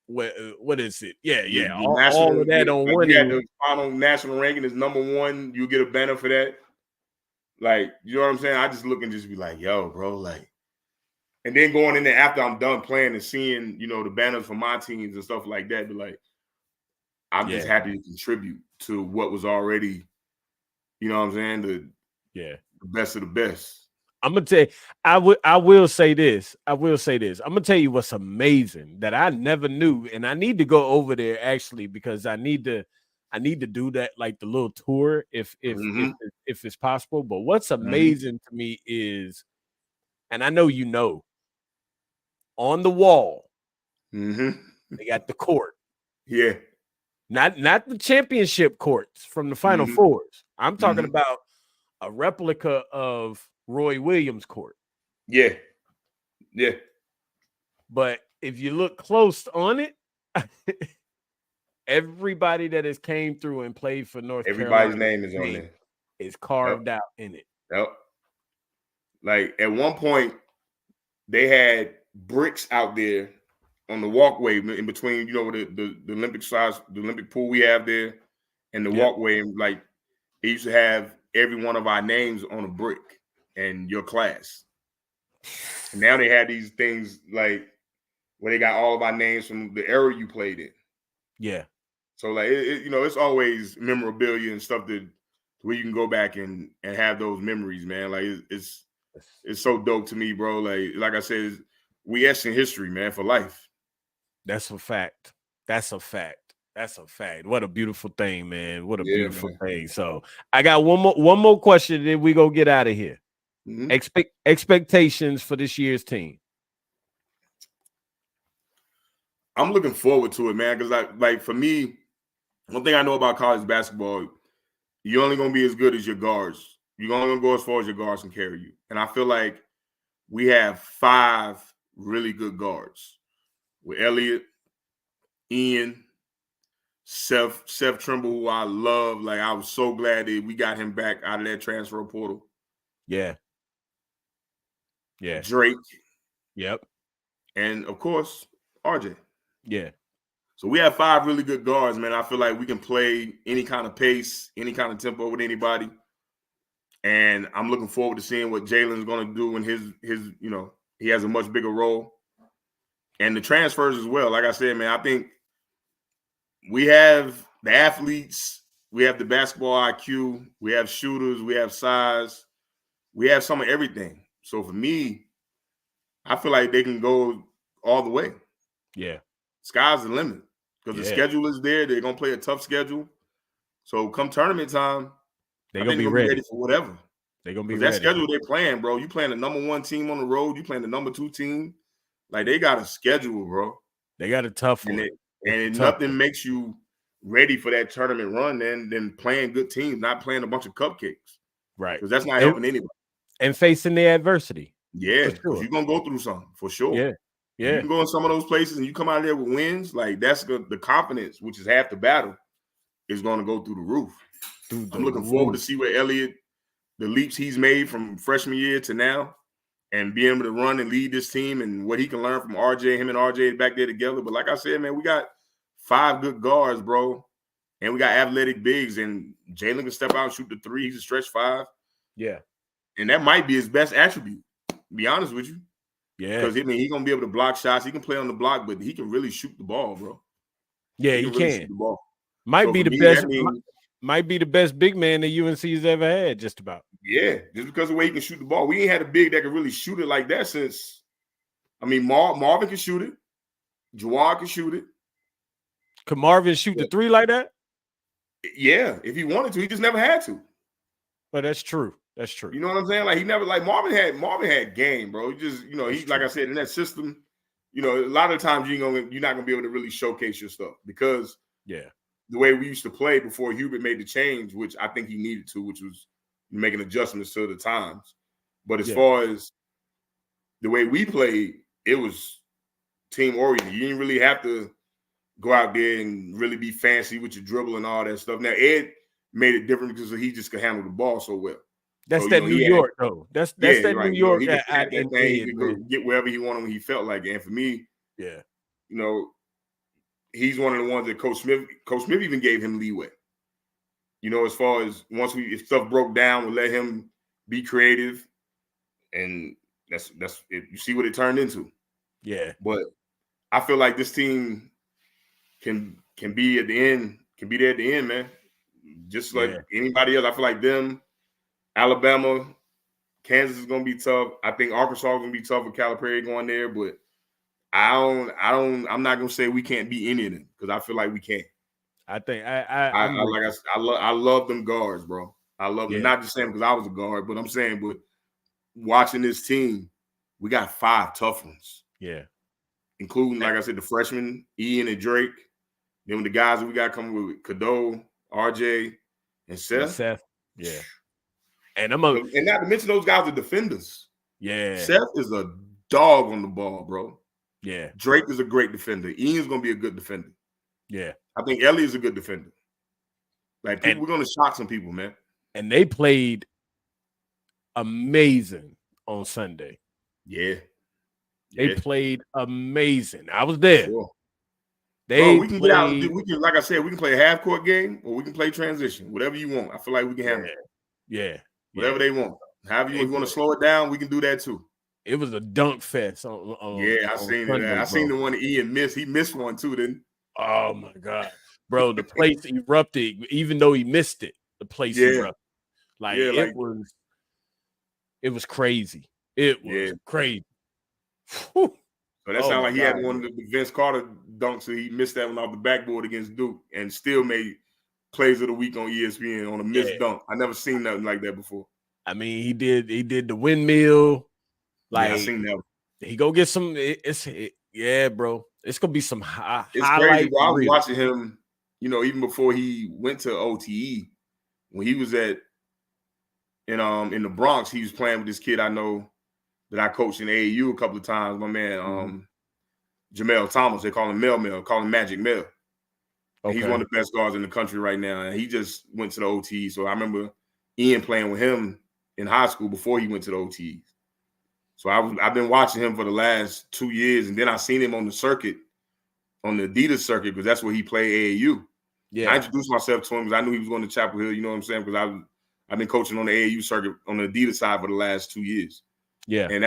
what is it? Yeah. All of that on one end. The final national ranking is #1. You get a banner for that. Like, you know what I'm saying? I just look and just be like, yo, bro, like, and then going in there after I'm done playing and seeing, you know, the banners for my teams and stuff like that, be like, I'm just happy to contribute to what was already, you know what I'm saying, the best of the best. I'm gonna tell you, I will say this. I'm gonna tell you what's amazing that I never knew, and I need to go over there actually because I need to do that, like the little tour if it's possible. But what's amazing to me is, and I know you know, on the wall, they got the court. Yeah. Not the championship courts from the Final Fours. I'm talking about a replica of Roy Williams' court. Yeah. Yeah. But if you look close on it, everybody that has came through and played for North Carolina, everybody's name is on there. Is carved out in it. Yep. Like at one point, they had bricks out there on the walkway in between, you know, the Olympic size, the Olympic pool we have there, and the walkway, and like they used to have every one of our names on a brick and your class. And now they have these things like where they got all of our names from the era you played in. Yeah. So like you know, it's always memorabilia and stuff that where you can go back and have those memories, man. Like it's so dope to me, bro. Like I said, we etched in history, man, for life. That's a fact. That's a fact. What a beautiful thing, man. What a beautiful thing. So I got one more question, then we go get out of here. Expectations for this year's team. I'm looking forward to it, man, because like for me, one thing I know about college basketball, you're only gonna be as good as your guards. You're only gonna go as far as your guards can carry you. And I feel like we have 5 really good guards with Elliott, Ian, Seth Trimble, who I love. Like I was so glad that we got him back out of that transfer portal. Yeah. Drake. Yep. And of course, RJ. Yeah. So we have 5 really good guards, man. I feel like we can play any kind of pace, any kind of tempo with anybody. And I'm looking forward to seeing what Jalen's going to do in his, you know, he has a much bigger role. And the transfers as well. Like I said, man, I think we have the athletes, we have the basketball IQ, we have shooters, we have size, we have some of everything. So for me, I feel like they can go all the way. Yeah. Sky's the limit because the schedule is there. They're going to play a tough schedule. So come tournament time, they're going to be ready for whatever. They're going to be ready. That schedule they're playing, bro. You playing the number 1 team on the road. You playing the number 2 team. Like, they got a schedule, bro. They got a tough one. And nothing makes you ready for that tournament run than playing good teams, not playing a bunch of cupcakes. Right. Because that's not helping anybody. And facing the adversity. Yeah. Because you're going to go through something, for sure. Yeah. Yeah. You can go in some of those places and you come out of there with wins. Like, that's the confidence, which is half the battle, is going to go through the roof. I'm looking forward to see where Elliott, the leaps he's made from freshman year to now, and be able to run and lead this team and what he can learn from RJ, him and RJ back there together. But like I said, man, we got 5 good guards, bro. And we got athletic bigs. And Jalen can step out and shoot the 3. He's a stretch 5. Yeah. And that might be his best attribute, to be honest with you. Yeah. Because, I mean, he's going to be able to block shots. He can play on the block, but he can really shoot the ball, bro. Yeah, he really can. shoot the ball. Might be the best. Might be the best big man that UNC's ever had, just about. Yeah, just because of the way he can shoot the ball. We ain't had a big that could really shoot it like that since, I mean, Marvin can shoot it. Jawad can shoot it. Could Marvin shoot the 3 like that? Yeah, if he wanted to. He just never had to. But that's true. That's true. You know what I'm saying? Like, he never, like, Marvin had game, bro. He just, you know, he, like I said, in that system, you know, a lot of times you're not going to be able to really showcase your stuff because the way we used to play before Hubert made the change, which I think he needed to, which was making adjustments to the times. But as far as the way we played, it was team oriented. You didn't really have to go out there and really be fancy with your dribble and all that stuff. Now, Ed made it different because he just could handle the ball so well. That's that New York, though. That's that New York. He could get wherever he wanted when he felt like it. And for me, you know, he's one of the ones that Coach Smith even gave him leeway. You know, as far as if stuff broke down, we let him be creative, and that's it. You see what it turned into. Yeah. But I feel like this team can be at the end, can be there at the end, man. Just like anybody else, I feel like them, Alabama, Kansas is gonna be tough. I think Arkansas is gonna be tough with Calipari going there, but I'm not gonna say we can't beat any of them because I feel like we can. I think I love them guards, bro. I love them. Not just saying because I was a guard, but I'm saying, but watching this team, we got 5 tough ones. Yeah. Including, like I said, the freshmen, Ian and Drake. Then the guys that we got coming with Cadeau, RJ, and Seth. Yeah. And not to mention those guys are defenders. Yeah. Seth is a dog on the ball, bro. Yeah. Drake is a great defender. Ian's gonna be a good defender. Yeah. I think Ellie is a good defender. Like we're gonna shock some people, man. And they played amazing on Sunday. Yeah. They played amazing. I was there. Sure. We can like I said, we can play a half court game or we can play transition. Whatever you want. I feel like we can handle it. Yeah. Whatever they want. However you want to slow it down, we can do that too. It was a dunk fest. I seen it. I seen the one that Ian missed. He missed one too, didn't he? Oh my God. Bro, the place erupted, even though he missed it. The place erupted. It was crazy. It was crazy. Whew. So that sounded like he had one of the Vince Carter dunks, so he missed that one off the backboard against Duke and still made plays of the week on ESPN on a missed dunk. I never seen nothing like that before. I mean, he did the windmill. Like I seen that. He go get some. Bro. It's gonna be some It's crazy. Bro. I was watching him, even before he went to OTE, when he was in the Bronx, he was playing with this kid I know that I coached in AAU a couple of times. My man, Jamel Thomas. They call him Mel. Call him Magic Mel. Okay. He's one of the best guards in the country right now, and he just went to the OTE. So I remember Ian playing with him in high school before he went to the OTEs. So I've been watching him for the last 2 years, and then I seen him on the circuit, on the Adidas circuit, because that's where he played AAU. Yeah, I introduced myself to him because I knew he was going to Chapel Hill. You know what I'm saying? Because I've been coaching on the AAU circuit on the Adidas side for the last 2 years. Yeah, and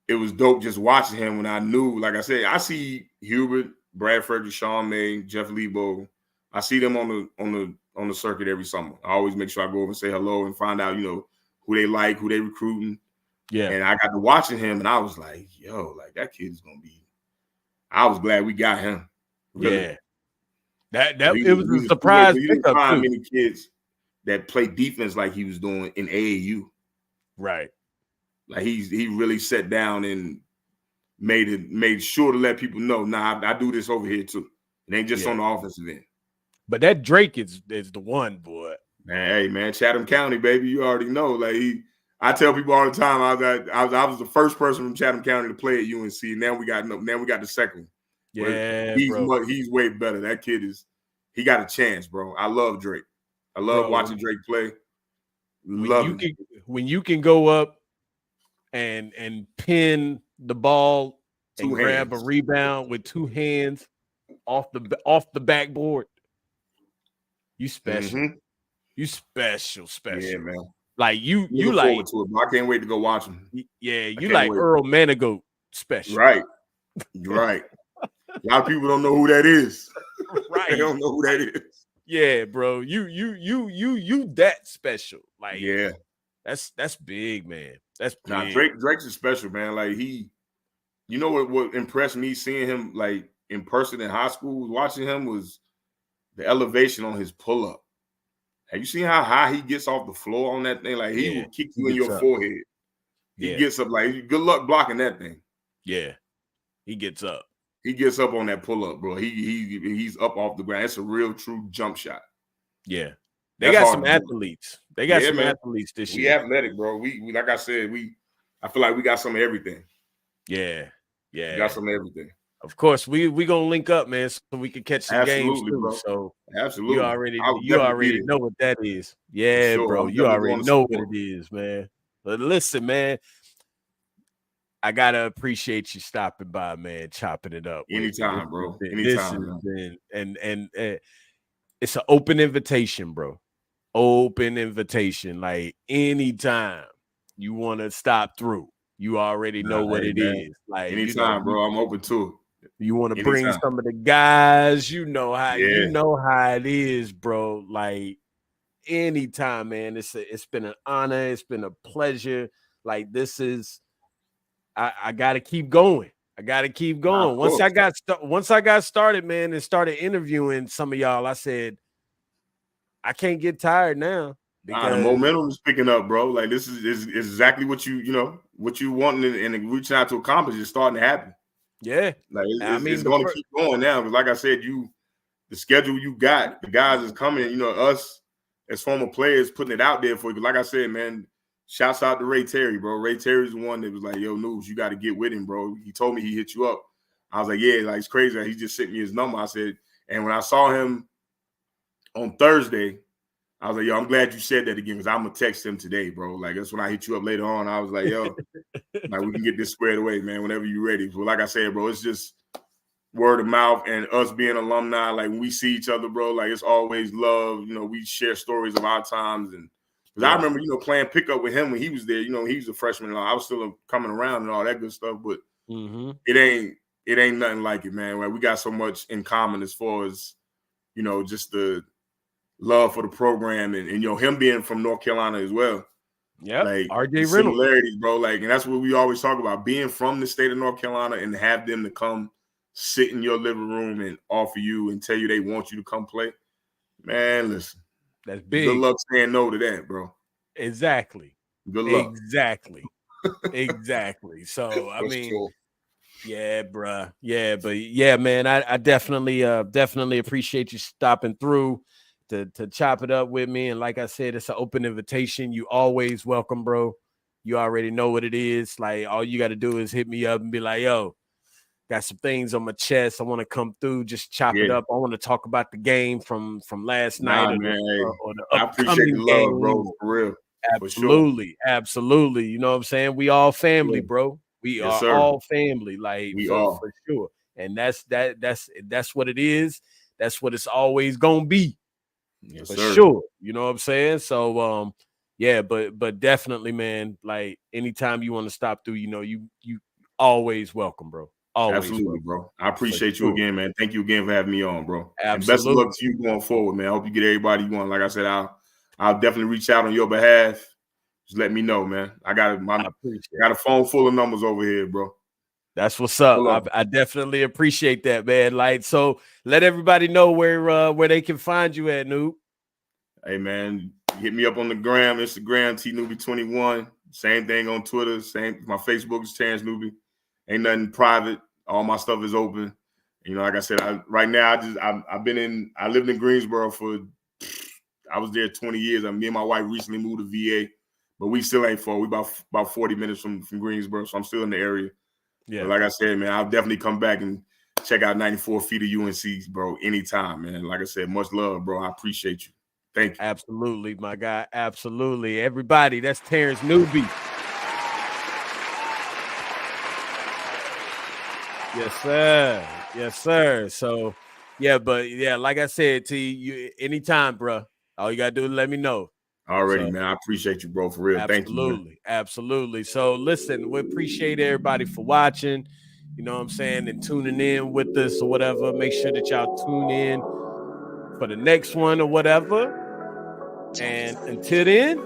it was dope just watching him when I knew. Like I said, I see Hubert, Brad Frederick, Sean May, Jeff Lebo. I see them on the circuit every summer. I always make sure I go over and say hello and find out, who they like, who they recruiting. Yeah. And I got to watching him and I was like, yo, like that kid is going to be, I was glad we got him. Really. Yeah. It was a surprise. We didn't find many kids that play defense like he was doing in AAU. Right. Like he really sat down and made sure to let people know, I do this over here too. It ain't just on the offensive end. But that Drake is the one, boy. Man, hey man, Chatham County, baby. You already know. Like I tell people all the time, I was the first person from Chatham County to play at UNC. Now we got the second one. Yeah, he's way better. That kid he got a chance, bro. I love Drake. I love watching Drake play. When you can go up and pin the ball and grab a rebound with 2 hands off the backboard, you special. Mm-hmm. You special. Yeah, man. Like you like to it, I can't wait to go watch him. Yeah, you like Earl Manigault special. Right. Right. A lot of people don't know who that is. Right. They don't know who that is. Yeah, bro. You that special. Like, yeah. That's big, man. That's big. Drake's is special, man. Like what impressed me seeing him like in person in high school, watching him was the elevation on his pull-up. Have you seen how high he gets off the floor on that thing? Like he will kick you in your forehead. He gets up like good luck blocking that thing. Yeah, he gets up. He gets up on that pull up, bro. He's up off the ground. It's a real true jump shot. Yeah, they got some athletes. They got some athletes this year. We athletic, bro. We like I said, I feel like we got some of everything. Yeah, yeah, we got some of everything. Of course, we gonna link up, man, so we can catch some games too. Bro. So absolutely, you already know what that is. Yeah, sure. Bro, you already know what it is, man. But listen, man, I gotta appreciate you stopping by, man, chopping it up. Anytime, bro. Anytime. And it's an open invitation, bro. Open invitation. Like anytime you want to stop through, you already know what it is. Like anytime, bro. I'm open to it. You want to Anytime. bring some of the guys, you know how Yeah. it is, bro. Like anytime, man. It's been an honor. It's been a pleasure. Like this is, I got to keep going. I got to keep going. Of Once course. I got started, man, and started interviewing some of y'all, I said, I can't get tired now The because momentum is picking up, bro. Like this is exactly what what you want and reaching out to accomplish is starting to happen. yeah. Like I mean, it's going to keep going now. Because like I said, the schedule you got, the guys is coming. You know, us as former players putting it out there for you. Like I said, man, shouts out to Ray Terry, bro. Ray Terry's the one that was like, yo, News, you got to get with him, bro. He told me he hit you up. I was like, yeah, like it's crazy. He just sent me his number. I said, and when I saw him on Thursday, I was like, yo, I'm glad you said that again because I'm going to text him today, bro. Like, that's when I hit you up later on. I was like, yo, like we can get this squared away, man, whenever you're ready. So like I said, bro, it's just word of mouth and us being alumni. Like when we see each other, bro, like it's always love. You know, we share stories of our times. And because I remember, playing pickup with him when he was there. You know, he was a freshman and all. I was still coming around and all that good stuff. But it ain't nothing like it, man. Like, we got so much in common as far as, just the love for the program and him being from North Carolina as well. Yeah, like RJ similarities, bro. Like, and that's what we always talk about: being from the state of North Carolina and have them to come sit in your living room and offer you and tell you they want you to come play. Man, listen, that's big. Good luck saying no to that, bro. Exactly. Good luck. Exactly. So I mean. Sure. Yeah, bruh. Yeah, but yeah, man, I definitely appreciate you stopping through to chop it up with me. And like I said, it's an open invitation. You always welcome, bro. You already know what it is. Like, all you got to do is hit me up and be like, yo, got some things on my chest. I want to come through, just chop it up. I want to talk about the game from last night or the I appreciate the love, game. bro, for real. Absolutely. For sure. Absolutely. You know what I'm saying? We all family, bro. We are all family, like for sure. And that's what it is. That's what it's always gonna be. Yes, for sir. Sure. You know what I'm saying? So yeah, but definitely, man, like anytime you want to stop through, you always welcome, bro. Always absolutely, welcome. Bro. I appreciate you again, man. Thank you again for having me on, bro. Absolutely. And best of luck to you going forward, man. I hope you get everybody you want. Like I said, I'll definitely reach out on your behalf. Just let me know, man. I got a phone full of numbers over here, bro. That's what's up. I definitely appreciate that, man. Like, so let everybody know where they can find you at, Noob. Hey, man, hit me up on the gram, Instagram, T-Newby21. Same thing on Twitter. My Facebook is Terrence Newby. Ain't nothing private. All my stuff is open. Like I said, right now I lived in Greensboro I was there 20 years. Me and my wife recently moved to VA. But we still ain't far. We about 40 minutes from Greensboro, so I'm still in the area. Yeah. But like I said, man, I'll definitely come back and check out 94 feet of UNC, bro, anytime, man. Like I said, much love, bro. I appreciate you. Thank you. Absolutely, my guy. Absolutely. Everybody, that's Terrence Newby. Yes, sir. Yes, sir. So, yeah, but yeah, like I said to you, anytime, bro. All you got to do is let me know. Already, man. I appreciate you, bro, for real. Thank you. Absolutely. Absolutely. So listen, we appreciate everybody for watching, you know what I'm saying, and tuning in with us or whatever. Make sure that y'all tune in for the next one or whatever. And until then.